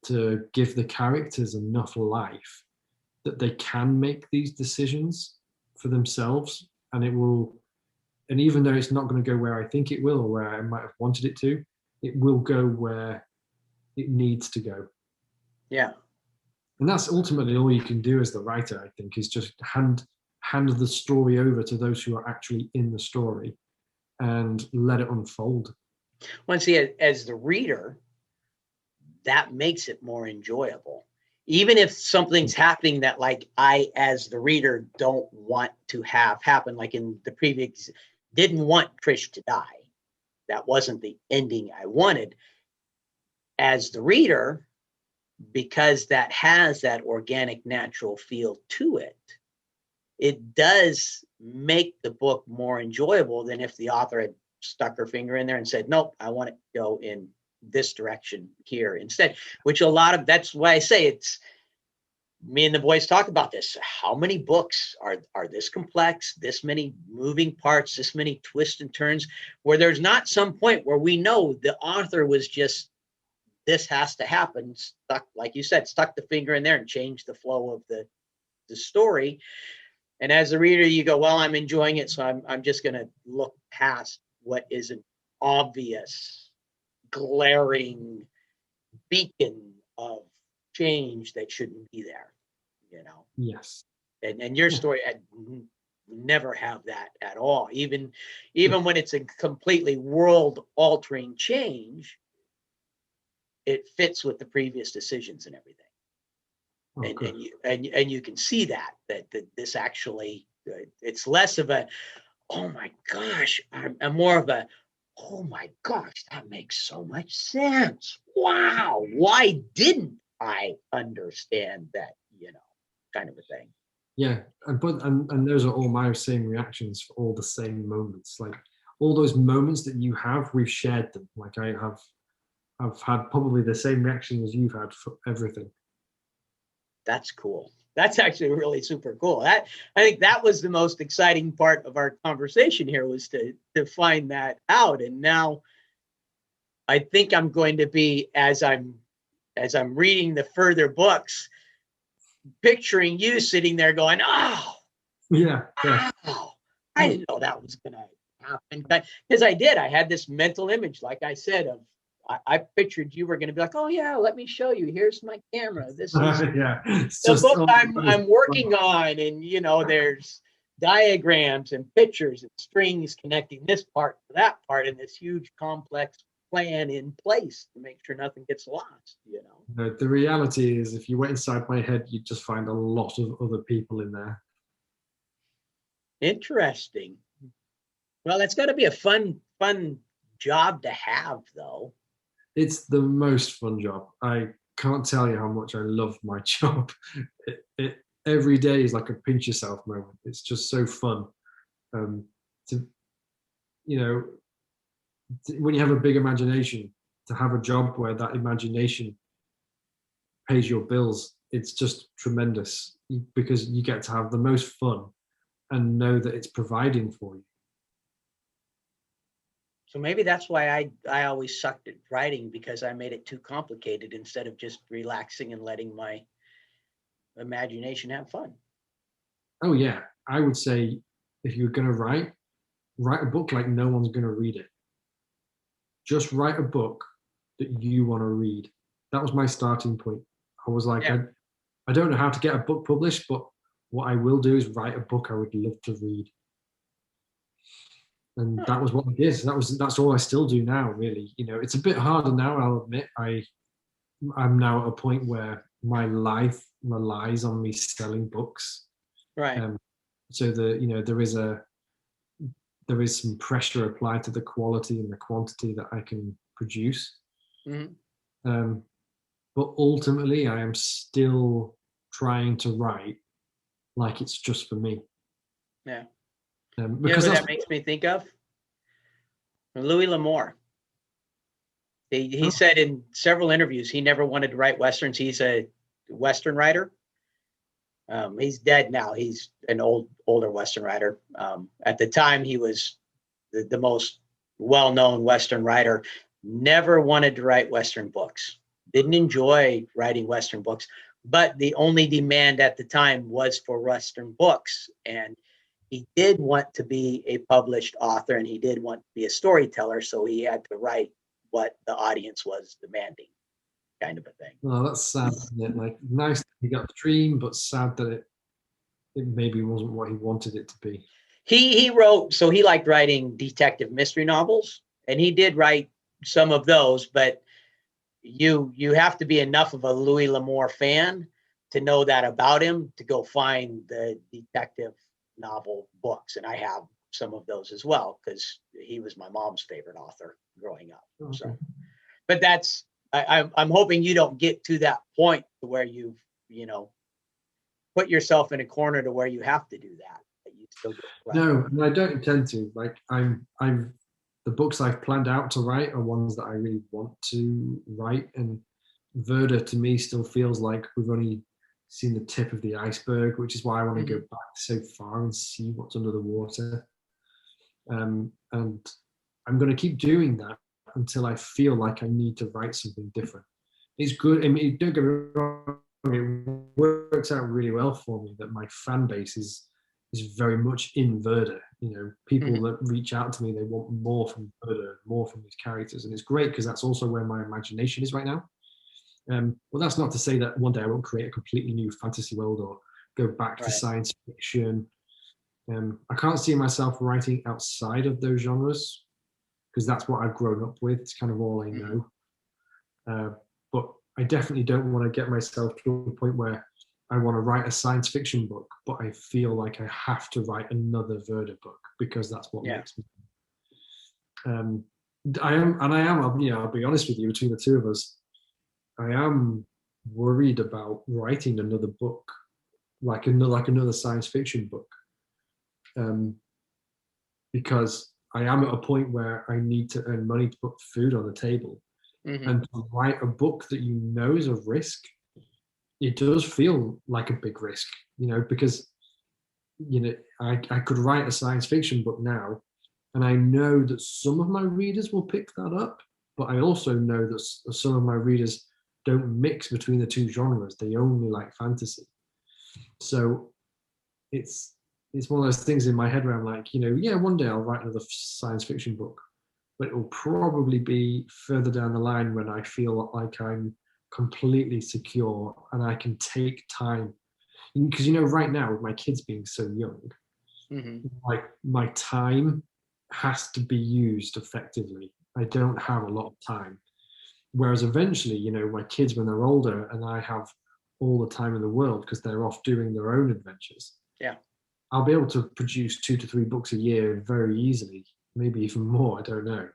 to give the characters enough life that they can make these decisions for themselves, and even though it's not going to go where I think it will or where I might have wanted it to, it will go where it needs to go. Yeah. And that's ultimately all you can do as the writer, I think, is just hand the story over to those who are actually in the story and let it unfold. Once again, as the reader, that makes it more enjoyable. Even if something's happening that, like, I, as the reader, don't want to have happen, like in the previous, didn't want Trish to die. That wasn't the ending I wanted. As the reader, because that has that organic, natural feel to it, it does make the book more enjoyable than if the author had stuck her finger in there and said, nope, I want it to go in this direction here instead, which that's why I say it's, me and the boys talk about this. How many books are this complex, this many moving parts, this many twists and turns, where there's not some point where we know the author was just, this has to happen, stuck, like you said, stuck the finger in there and changed the flow of the story. And as a reader, you go, well, I'm enjoying it, so I'm just going to look past what is an obvious, glaring beacon of change that shouldn't be there, Yes. And your story had never have that at all. Even when it's a completely world-altering change, it fits with the previous decisions and everything. And you can see that this actually, it's less of a, oh my gosh, I'm more of a, oh my gosh, that makes so much sense. Wow, why didn't I understand that, kind of a thing. Yeah, and those are all my same reactions for all the same moments. Like all those moments that you have, we've shared them. Like I've had probably the same reaction as you've had for everything. That's cool. That's actually really super cool. I think that was the most exciting part of our conversation here, was to find that out. And now I think I'm going to be, as I'm reading the further books, picturing you sitting there going, oh, yeah. Wow, I didn't know that was going to happen. Because I had this mental image, like I said, of, I pictured you were going to be like, oh yeah, let me show you. Here's my camera. This is the book I'm working on. And, there's diagrams and pictures and strings connecting this part to that part, and this huge complex plan in place to make sure nothing gets lost, The reality is, if you went inside my head, you'd just find a lot of other people in there. Interesting. Well, that's got to be a fun job to have, though. It's the most fun job. I can't tell you how much I love my job. Every day is like a pinch yourself moment. It's just so fun. To, you know, when you have a big imagination, to have a job where that imagination pays your bills, it's just tremendous, because you get to have the most fun and know that it's providing for you. So maybe that's why I always sucked at writing, because I made it too complicated instead of just relaxing and letting my imagination have fun. Oh yeah, I would say if you're going to write a book like no one's going to read it. Just write a book that you want to read. That was my starting point. I was like, Yeah. I don't know how to get a book published, but what I will do is write a book I would love to read. And that was what I did. That's all I still do now, really. You know, it's a bit harder now, I'll admit. I'm now at a point where my life relies on me selling books. Right. So there is some pressure applied to the quality and the quantity that I can produce. Mm-hmm. But ultimately, I am still trying to write like it's just for me. Yeah. Because that makes me think of Louis L'Amour. He said in several interviews he never wanted to write Westerns. He's a Western writer. He's dead now. He's an older Western writer. At the time, he was the most well-known Western writer. Never wanted to write Western books. Didn't enjoy writing Western books. But the only demand at the time was for Western books. And he did want to be a published author, and he did want to be a storyteller. So he had to write what the audience was demanding, kind of a thing. Well, that's sad, isn't it? Like, nice that he got the dream, but sad that it maybe wasn't what he wanted it to be. He wrote, so he liked writing detective mystery novels, and he did write some of those, but you have to be enough of a Louis L'Amour fan to know that about him, to go find the detective novel books. And I have some of those as well, because he was my mom's favorite author growing up. Okay. So, but that's, I'm hoping you don't get to that point to where you've, put yourself in a corner to where you have to do that. You still get no, and I don't intend to. Like, I'm the books I've planned out to write are ones that I really want to write, and Verda to me still feels like we've only seen the tip of the iceberg, which is why I want to go back so far and see what's under the water. And I'm going to keep doing that until I feel like I need to write something different. It's good. I mean, don't get me wrong, it works out really well for me that my fan base is very much in Verda. People that reach out to me, they want more from Verda, more from these characters, and it's great because that's also where my imagination is right now. Well, that's not to say that one day I won't create a completely new fantasy world or go back to science fiction. I can't see myself writing outside of those genres because that's what I've grown up with. It's kind of all I know. But I definitely don't want to get myself to a point where I want to write a science fiction book, but I feel like I have to write another Verda book because that's what makes me. I'll be honest with you, between the two of us, I am worried about writing another book, like another science fiction book, because I am at a point where I need to earn money to put food on the table. And to write a book that is a risk, it does feel like a big risk, because I could write a science fiction book now, and I know that some of my readers will pick that up, but I also know that some of my readers don't mix between the two genres. They only like fantasy. So it's one of those things in my head where I'm like, one day I'll write another science fiction book, but it will probably be further down the line when I feel like I'm completely secure and I can take time. Because, right now with my kids being so young, like my time has to be used effectively. I don't have a lot of time. Whereas eventually, my kids, when they're older and I have all the time in the world because they're off doing their own adventures, I'll be able to produce 2 to 3 books a year very easily, maybe even more, I don't know.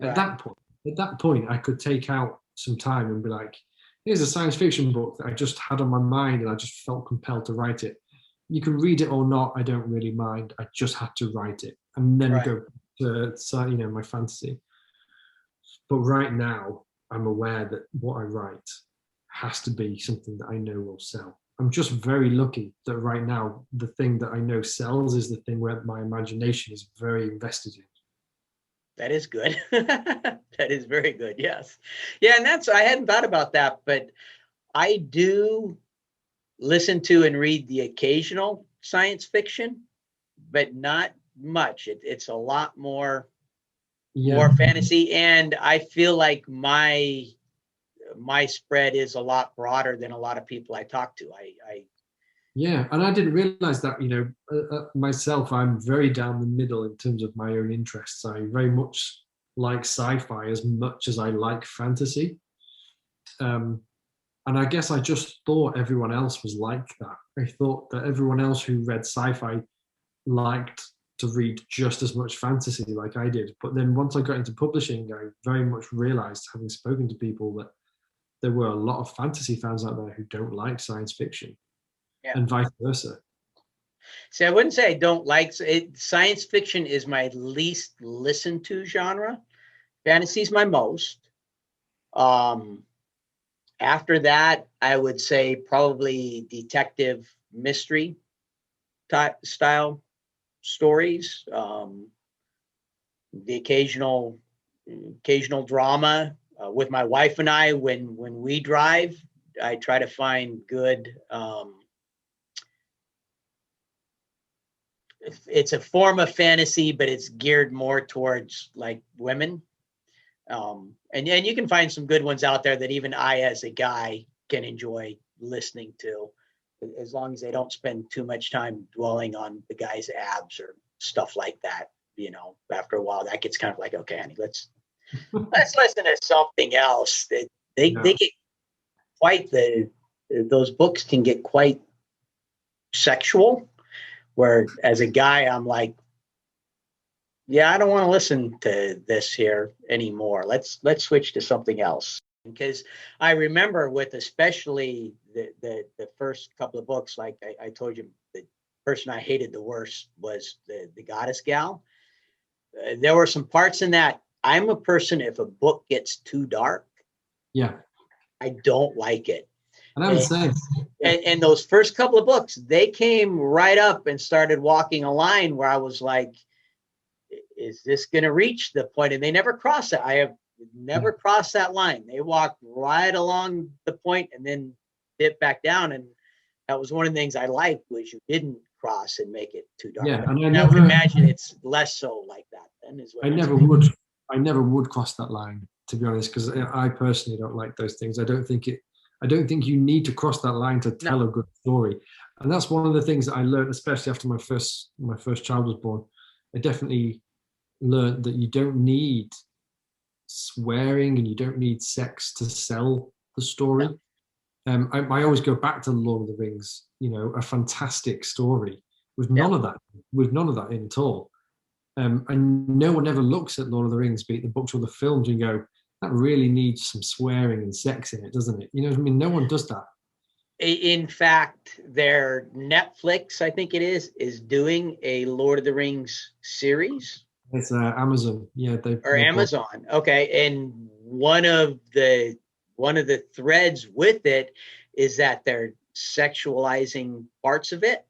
At that point, I could take out some time and be like, here's a science fiction book that I just had on my mind and I just felt compelled to write it. you can read it or not. I don't really mind. I just had to write it and then Right. go to, my fantasy. But right now, I'm aware that what I write has to be something that I know will sell. I'm just very lucky that right now, the thing that I know sells is the thing where my imagination is very invested in. That is good. That is very good. Yes. Yeah. And I hadn't thought about that, but I do listen to and read the occasional science fiction, but not much. It's a lot more fantasy. And I feel like my spread is a lot broader than a lot of people I talk to. Yeah, and I didn't realize that, myself, I'm very down the middle in terms of my own interests. I very much like sci-fi as much as I like fantasy. And I guess I just thought everyone else was like that. I thought that everyone else who read sci-fi liked to read just as much fantasy like I did. But then once I got into publishing, I very much realized, having spoken to people, that there were a lot of fantasy fans out there who don't like science fiction. Yeah. And vice versa. See, I wouldn't say I don't like it. Science fiction is my least listened to genre. Fantasy is my most. After that, I would say probably detective mystery type style stories. The occasional drama. With my wife and I, when we drive, I try to find good. It's a form of fantasy, but it's geared more towards like women. And you can find some good ones out there that even I, as a guy, can enjoy listening to, as long as they don't spend too much time dwelling on the guy's abs or stuff like that. After a while, that gets kind of like, okay, honey, let's listen to something else. They get quite those books can get quite sexual. Where as a guy, I'm like, yeah, I don't want to listen to this here anymore. Let's switch to something else. Because I remember with especially the first couple of books, like I told you, the person I hated the worst was the Goddess Gal. There were some parts in that. I'm a person, if a book gets too dark, I don't like it. And I'm the same. And those first couple of books, they came right up and started walking a line where I was like, is this going to reach the point? And they never crossed it. I have never crossed that line. They walked right along the point and then dipped back down. And that was one of the things I liked, was you didn't cross and make it too dark. Yeah, and I would imagine it's less so like that then as well. I never would cross that line, to be honest, because I personally don't like those things. I don't think you need to cross that line to tell a good story. And that's one of the things that I learned, especially after my first child was born. I definitely learned that you don't need swearing and you don't need sex to sell the story. I always go back to Lord of the Rings, a fantastic story with none of that in at all. And no one ever looks at Lord of the Rings, be it the books or the films, and go, that really needs some swearing and sex in it, doesn't it? You know what I mean? No one does that. In fact, their Netflix, I think it is doing a Lord of the Rings series. It's Amazon, Amazon. Okay, and one of the threads with it is that they're sexualizing parts of it.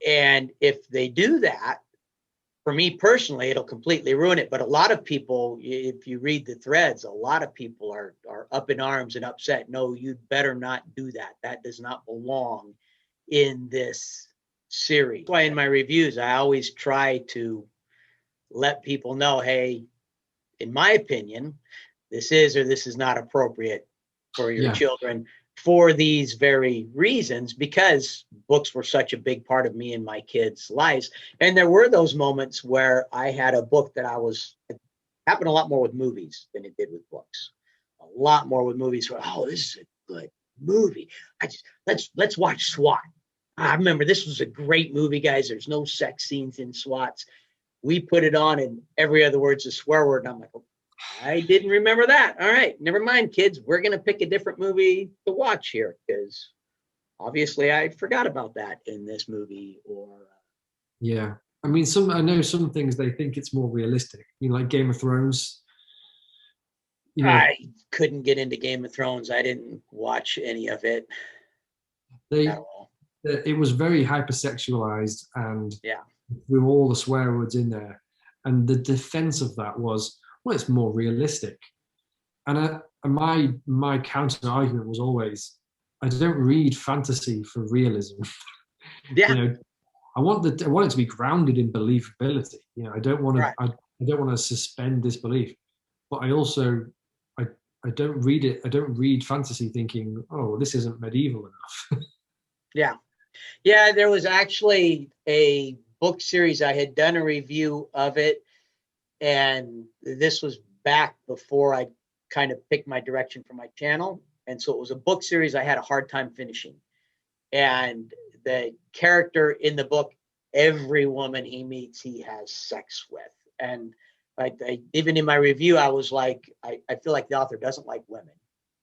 And if they do that, for me personally, it'll completely ruin it. But a lot of people, if you read the threads, a lot of people are up in arms and upset. No, you'd better not do that. That does not belong in this series. That's why in my reviews, I always try to let people know, hey, in my opinion, this is or this is not appropriate for your children, for these very reasons, because books were such a big part of me and my kids' lives. And there were those moments where I had a book that it happened a lot more with movies than it did with books. A lot more with movies where, oh, this is a good movie. Let's watch SWAT. I remember this was a great movie, guys. There's no sex scenes in SWATs. We put it on and every other word's a swear word. And I'm like, oh, I didn't remember that. All right, never mind, kids. We're going to pick a different movie to watch here because obviously I forgot about that in this movie. Or Yeah. I mean, I know some things they think it's more realistic. You know, like Game of Thrones. You know, I couldn't get into Game of Thrones. I didn't watch any of it at all. It was very hypersexualized and Yeah. with all the swear words in there. And the defense of that was, well, it's more realistic. And my counter argument was always, I don't read fantasy for realism. Yeah. You know, I want it to be grounded in believability. You know, I don't want to Right. I don't want to suspend disbelief. But I also I don't read it. I don't read fantasy thinking, oh, this isn't medieval enough. Yeah. Yeah, there was actually a book series. I had done a review of it, and this was back before I kind of picked my direction for my channel. And so it was a book series I had a hard time finishing. And the character in the book, every woman he meets, he has sex with. And even in my review, I was like, I feel like the author doesn't like women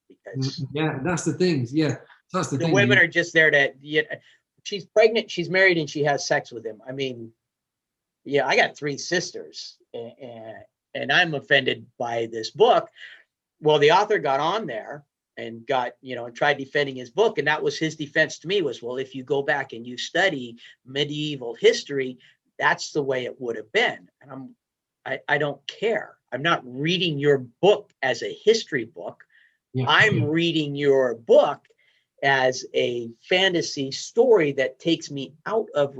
because Yeah, that's the thing. Yeah, that's the thing. women are just there to, she's pregnant, she's married, and she has sex with him. I mean, yeah, I got 3 sisters, and I'm offended by this book. Well, the author got on there and got, and tried defending his book. And that was his defense to me was, well, if you go back and you study medieval history, that's the way it would have been. And I don't care. I'm not reading your book as a history book. Yeah. I'm reading your book as a fantasy story that takes me out of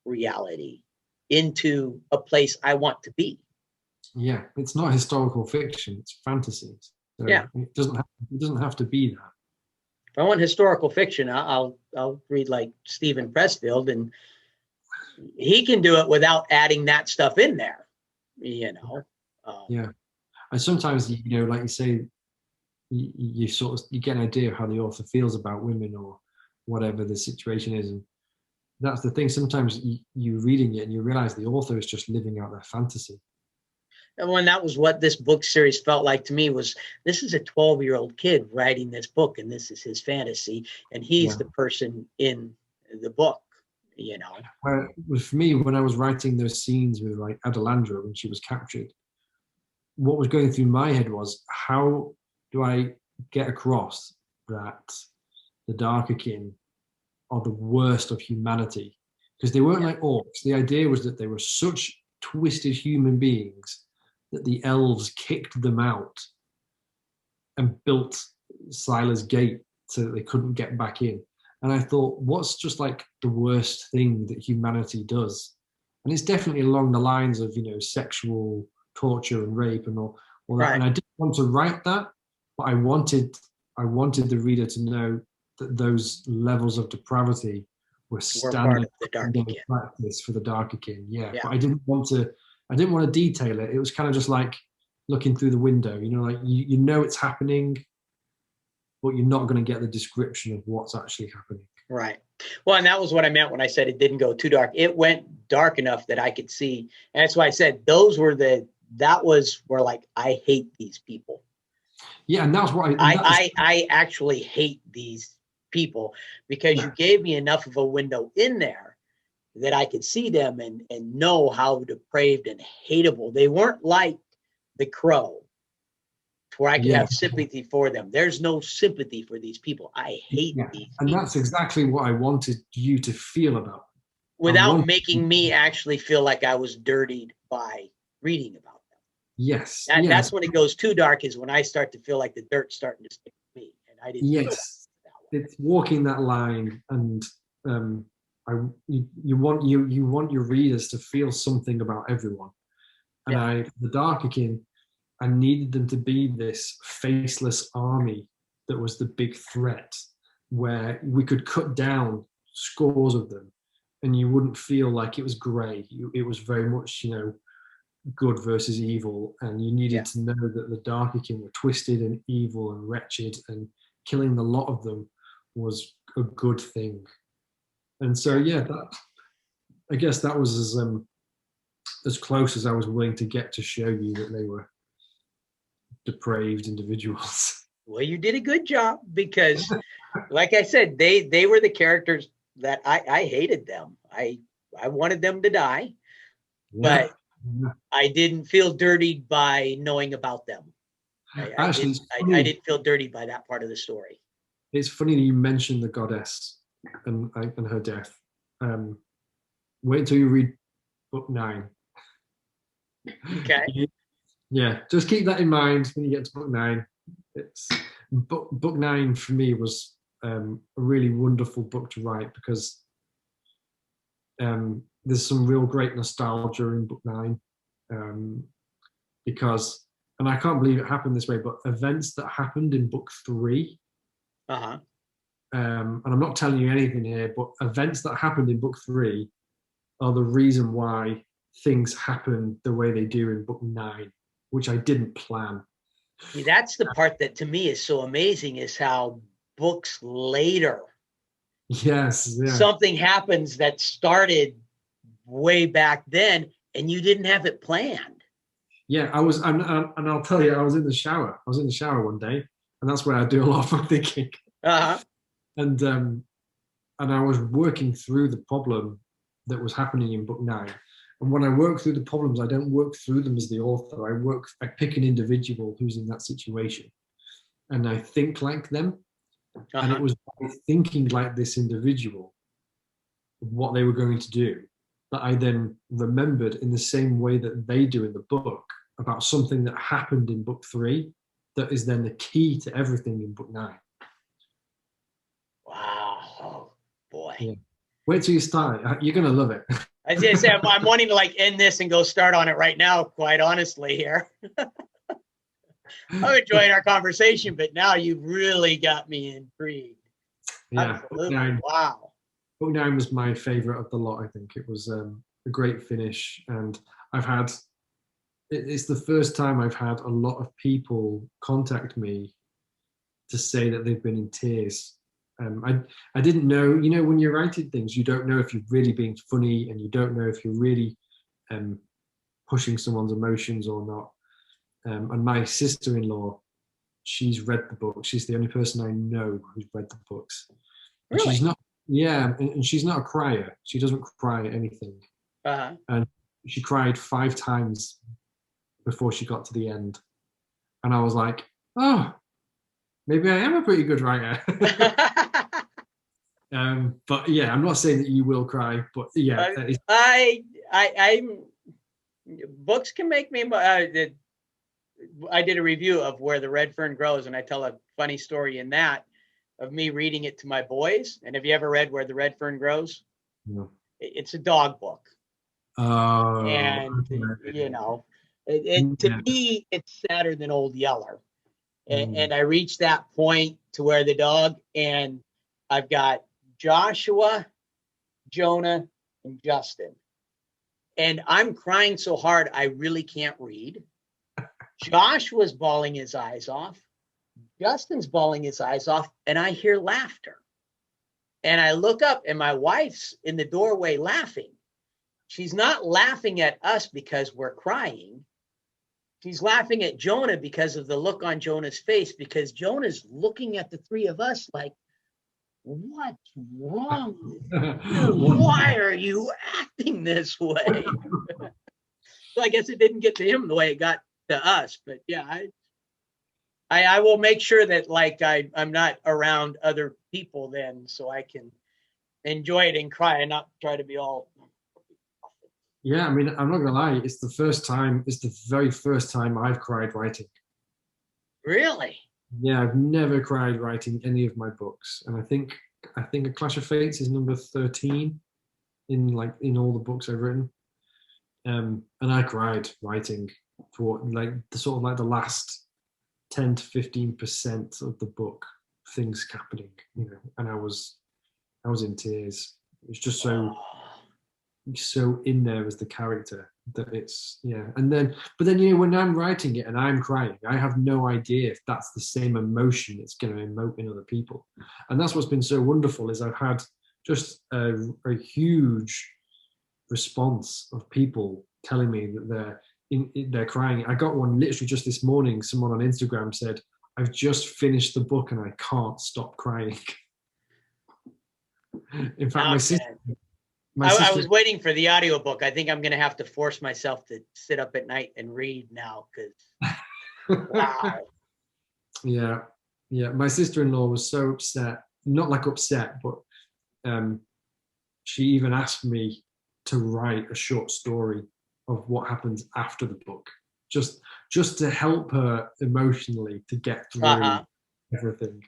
reality into a place I want to be. Yeah, it's not historical fiction; it's fantasy. So Yeah, it doesn't have to be that. if I want historical fiction, I'll read like Stephen Pressfield, and he can do it without adding that stuff in there. Yeah, and sometimes like you say, you sort of get an idea of how the author feels about women or whatever the situation is, and that's the thing. Sometimes you're reading it and you realize the author is just living out their fantasy. And when that was what this book series felt like to me, was this is a 12-year-old kid writing this book, and this is his fantasy, and he's the person in the book. For me, when I was writing those scenes with like Adelandra when she was captured, what was going through my head was, how do I get across that the Darkerkin are the worst of humanity? Because they weren't like orcs. The idea was that they were such twisted human beings that the elves kicked them out and built Sila's gate so that they couldn't get back in. And I thought, what's just like the worst thing that humanity does? And it's definitely along the lines of, sexual torture and rape and all that. Right. And I didn't want to write that, but I wanted the reader to know that those levels of depravity were standard practice for the Darkerkin. Yeah. But I didn't want to detail it. It was kind of just like looking through the window, like it's happening, but you're not going to get the description of what's actually happening. Right. Well, and that was what I meant when I said it didn't go too dark. It went dark enough that I could see. And that's why I said that was where like, I hate these people. Yeah. And that's what I actually hate these people, because you gave me enough of a window in there that I could see them and know how depraved and hateable. They weren't like the Crow, where I could have sympathy for them. There's no sympathy for these people. I hate these and people. That's exactly what I wanted you to feel about them. Without making me actually feel like I was dirtied by reading about them. Yes. That's when it goes too dark, is when I start to feel like the dirt's starting to stick to me. And I didn't feel that way. It's walking that line, and you want your readers to feel something about everyone. And the Darkerkin, I needed them to be this faceless army that was the big threat, where we could cut down scores of them and you wouldn't feel like it was grey. It was very much, good versus evil, and you needed to know that the Darkerkin were twisted and evil and wretched, and killing the lot of them was a good thing. And so, I guess that was as close as I was willing to get to show you that they were depraved individuals. Well, you did a good job, because like I said, they were the characters that I hated them. I wanted them to die, Yeah. but I didn't feel dirtied by knowing about them. Actually, I didn't feel dirty by that part of the story. it's funny that you mentioned the goddess and her death. Wait till you read book 9. Okay. Yeah, just keep that in mind when you get to book 9. It's book 9 for me was a really wonderful book to write because there's some real great nostalgia in book 9 because, and I can't believe it happened this way, but events that happened in book 3. Uh-huh. And I'm not telling you anything here, but events that happened in book 3 are the reason why things happen the way they do in book 9, which I didn't plan. See, that's the part that to me is so amazing, is how books later, Yes, yeah. something happens that started way back then and you didn't have it planned. Yeah, and I'll tell you, I was in the shower. I was in the shower one day, and that's where I do a lot of my thinking. Uh-huh. And I was working through the problem that was happening in book 9. And when I work through the problems, I don't work through them as the author. I pick an individual who's in that situation, and I think like them. Uh-huh. And it was by thinking like this individual, what they were going to do, that I then remembered in the same way that they do in the book about something that happened in book 3 that is then the key to everything in book 9. Wow. Oh, boy. Yeah. Wait till you start it. You're going to love it. I was gonna say, I'm wanting to like end this and go start on it right now, quite honestly here. I'm enjoying our conversation, but now you've really got me intrigued. Yeah. Absolutely. Wow. Book 9 was my favorite of the lot, I think. It was a great finish. And it's the first time I've had a lot of people contact me to say that they've been in tears. I didn't know, when you're writing things, you don't know if you're really being funny, and you don't know if you're really pushing someone's emotions or not. And my sister-in-law, she's read the book. She's the only person I know who's read the books. And Really? she's not, yeah, and she's not a crier. She doesn't cry at anything. Uh-huh. And she cried 5 times before she got to the end. And I was like, oh, maybe I am a pretty good writer. But yeah, I'm not saying that you will cry, but yeah. I'm books can make me, I did a review of Where the Red Fern Grows, and I tell a funny story in that of me reading it to my boys. And have you ever read Where the Red Fern Grows? No. It's a dog book. Oh. And, to me, it's sadder than Old Yeller. And I reached that point to where the dog, and I've got Joshua, Jonah, and Justin. And I'm crying so hard, I really can't read. Josh was bawling his eyes off. Justin's bawling his eyes off, and I hear laughter. And I look up, and my wife's in the doorway laughing. She's not laughing at us because we're crying. She's laughing at Jonah because of the look on Jonah's face, because Jonah's looking at the 3 of us like, what's wrong with you? Why are you acting this way? So I guess it didn't get to him the way it got to us. But yeah, I will make sure that I'm not around other people then, so I can enjoy it and cry and not try to be all. Yeah, I mean, I'm not gonna lie. It's the very first time I've cried writing. Really? Yeah, I've never cried writing any of my books, and I think A Clash of Fates is number 13 in all the books I've written. And I cried writing for the last 10 to 15% of the book, things happening, and I was in tears. It's just so in there as the character that it's, yeah. But then when I'm writing it and I'm crying, I have no idea if that's the same emotion it's going to emote in other people. And that's what's been so wonderful, is I've had just a huge response of people telling me that they're crying. I got one literally just this morning. Someone on Instagram said, I've just finished the book and I can't stop crying. In fact, my sister. I was waiting for the audiobook. I think I'm going to have to force myself to sit up at night and read now because, wow. Yeah. My sister-in-law was so upset, not like upset, but she even asked me to write a short story of what happens after the book, just to help her emotionally to get through everything.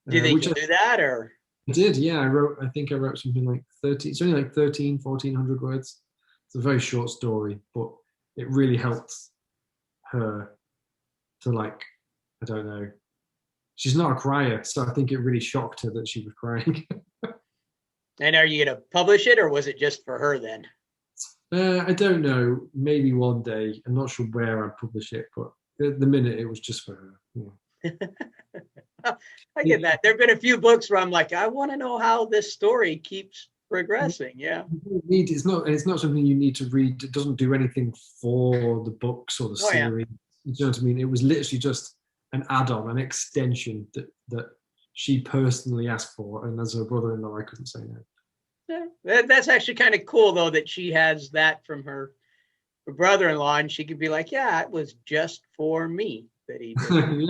Do you think you do that, or? I did, yeah. I think I wrote something like 13, it's only like 1,400 words. It's a very short story, but it really helped her to, like, I don't know. She's not a crier, so I think it really shocked her that she was crying. And are you going to publish it, or was it just for her then? I don't know. Maybe one day. I'm not sure where I'd publish it, but at the minute it was just for her. Yeah. I get that. There have been a few books where I'm like, I want to know how this story keeps progressing. Yeah. It's not something you need to read. It doesn't do anything for the books or the series. You know what I mean? It was literally just an add-on, an extension that she personally asked for, and as her brother-in-law, I couldn't say no. Yeah, that's actually kind of cool, though, that she has that from her brother-in-law, and she could be like, "Yeah, it was just for me that he did."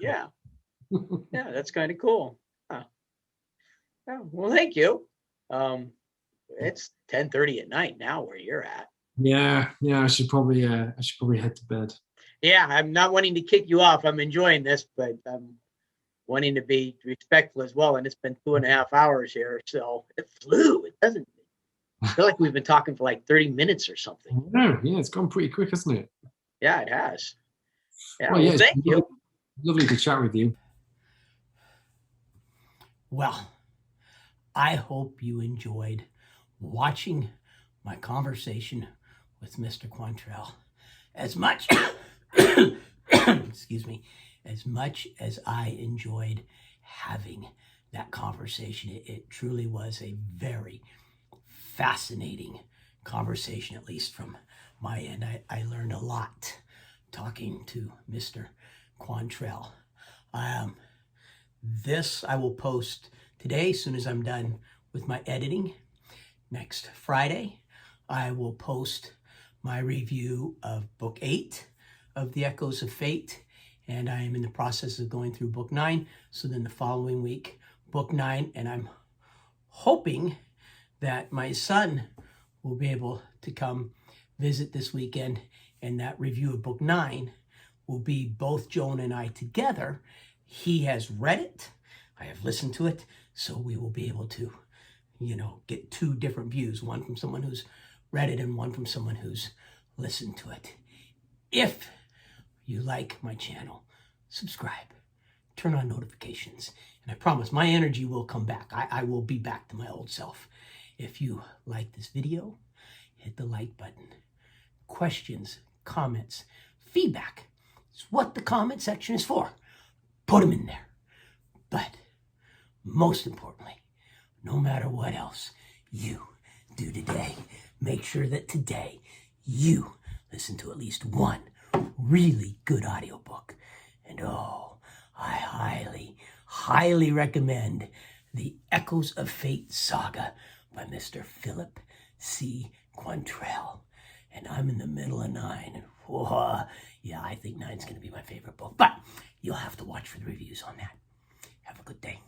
Yeah. Yeah, that's kind of cool. Huh. Oh, well, thank you. It's 10:30 at night now where you're at. Yeah. I should probably head to bed. Yeah, I'm not wanting to kick you off. I'm enjoying this, but I'm wanting to be respectful as well. And it's been 2.5 hours here, so it flew. It doesn't feel like we've been talking for like 30 minutes or something. No, yeah, it's gone pretty quick, hasn't it? Yeah, it has. Yeah, well, thank you. Lovely to chat with you. Well, I hope you enjoyed watching my conversation with Mr. Quaintrell as much, excuse me, as much as I enjoyed having that conversation. It truly was a very fascinating conversation, at least from my end. I learned a lot talking to Mr. Quaintrell. This I will post today as soon as I'm done with my editing. Next Friday, I will post my review of Book 8 of The Echoes of Fate, and I am in the process of going through Book 9. So then the following week, Book 9, and I'm hoping that my son will be able to come visit this weekend, and that review of Book 9 will be both Joan and I together. He has read it, I have listened to it, so we will be able to, get two different views, one from someone who's read it and one from someone who's listened to it. If you like my channel, subscribe, turn on notifications, and I promise my energy will come back. I will be back to my old self. If you like this video, hit the like button. Questions, comments, feedback. It's what the comment section is for. Put them in there. But most importantly, no matter what else you do today, make sure that today you listen to at least one really good audiobook. And I highly, highly recommend The Echoes of Fate Saga by Mr. Philip C Quaintrell. And I'm in the middle of 9. Yeah, I think 9's going to be my favorite book. But you'll have to watch for the reviews on that. Have a good day.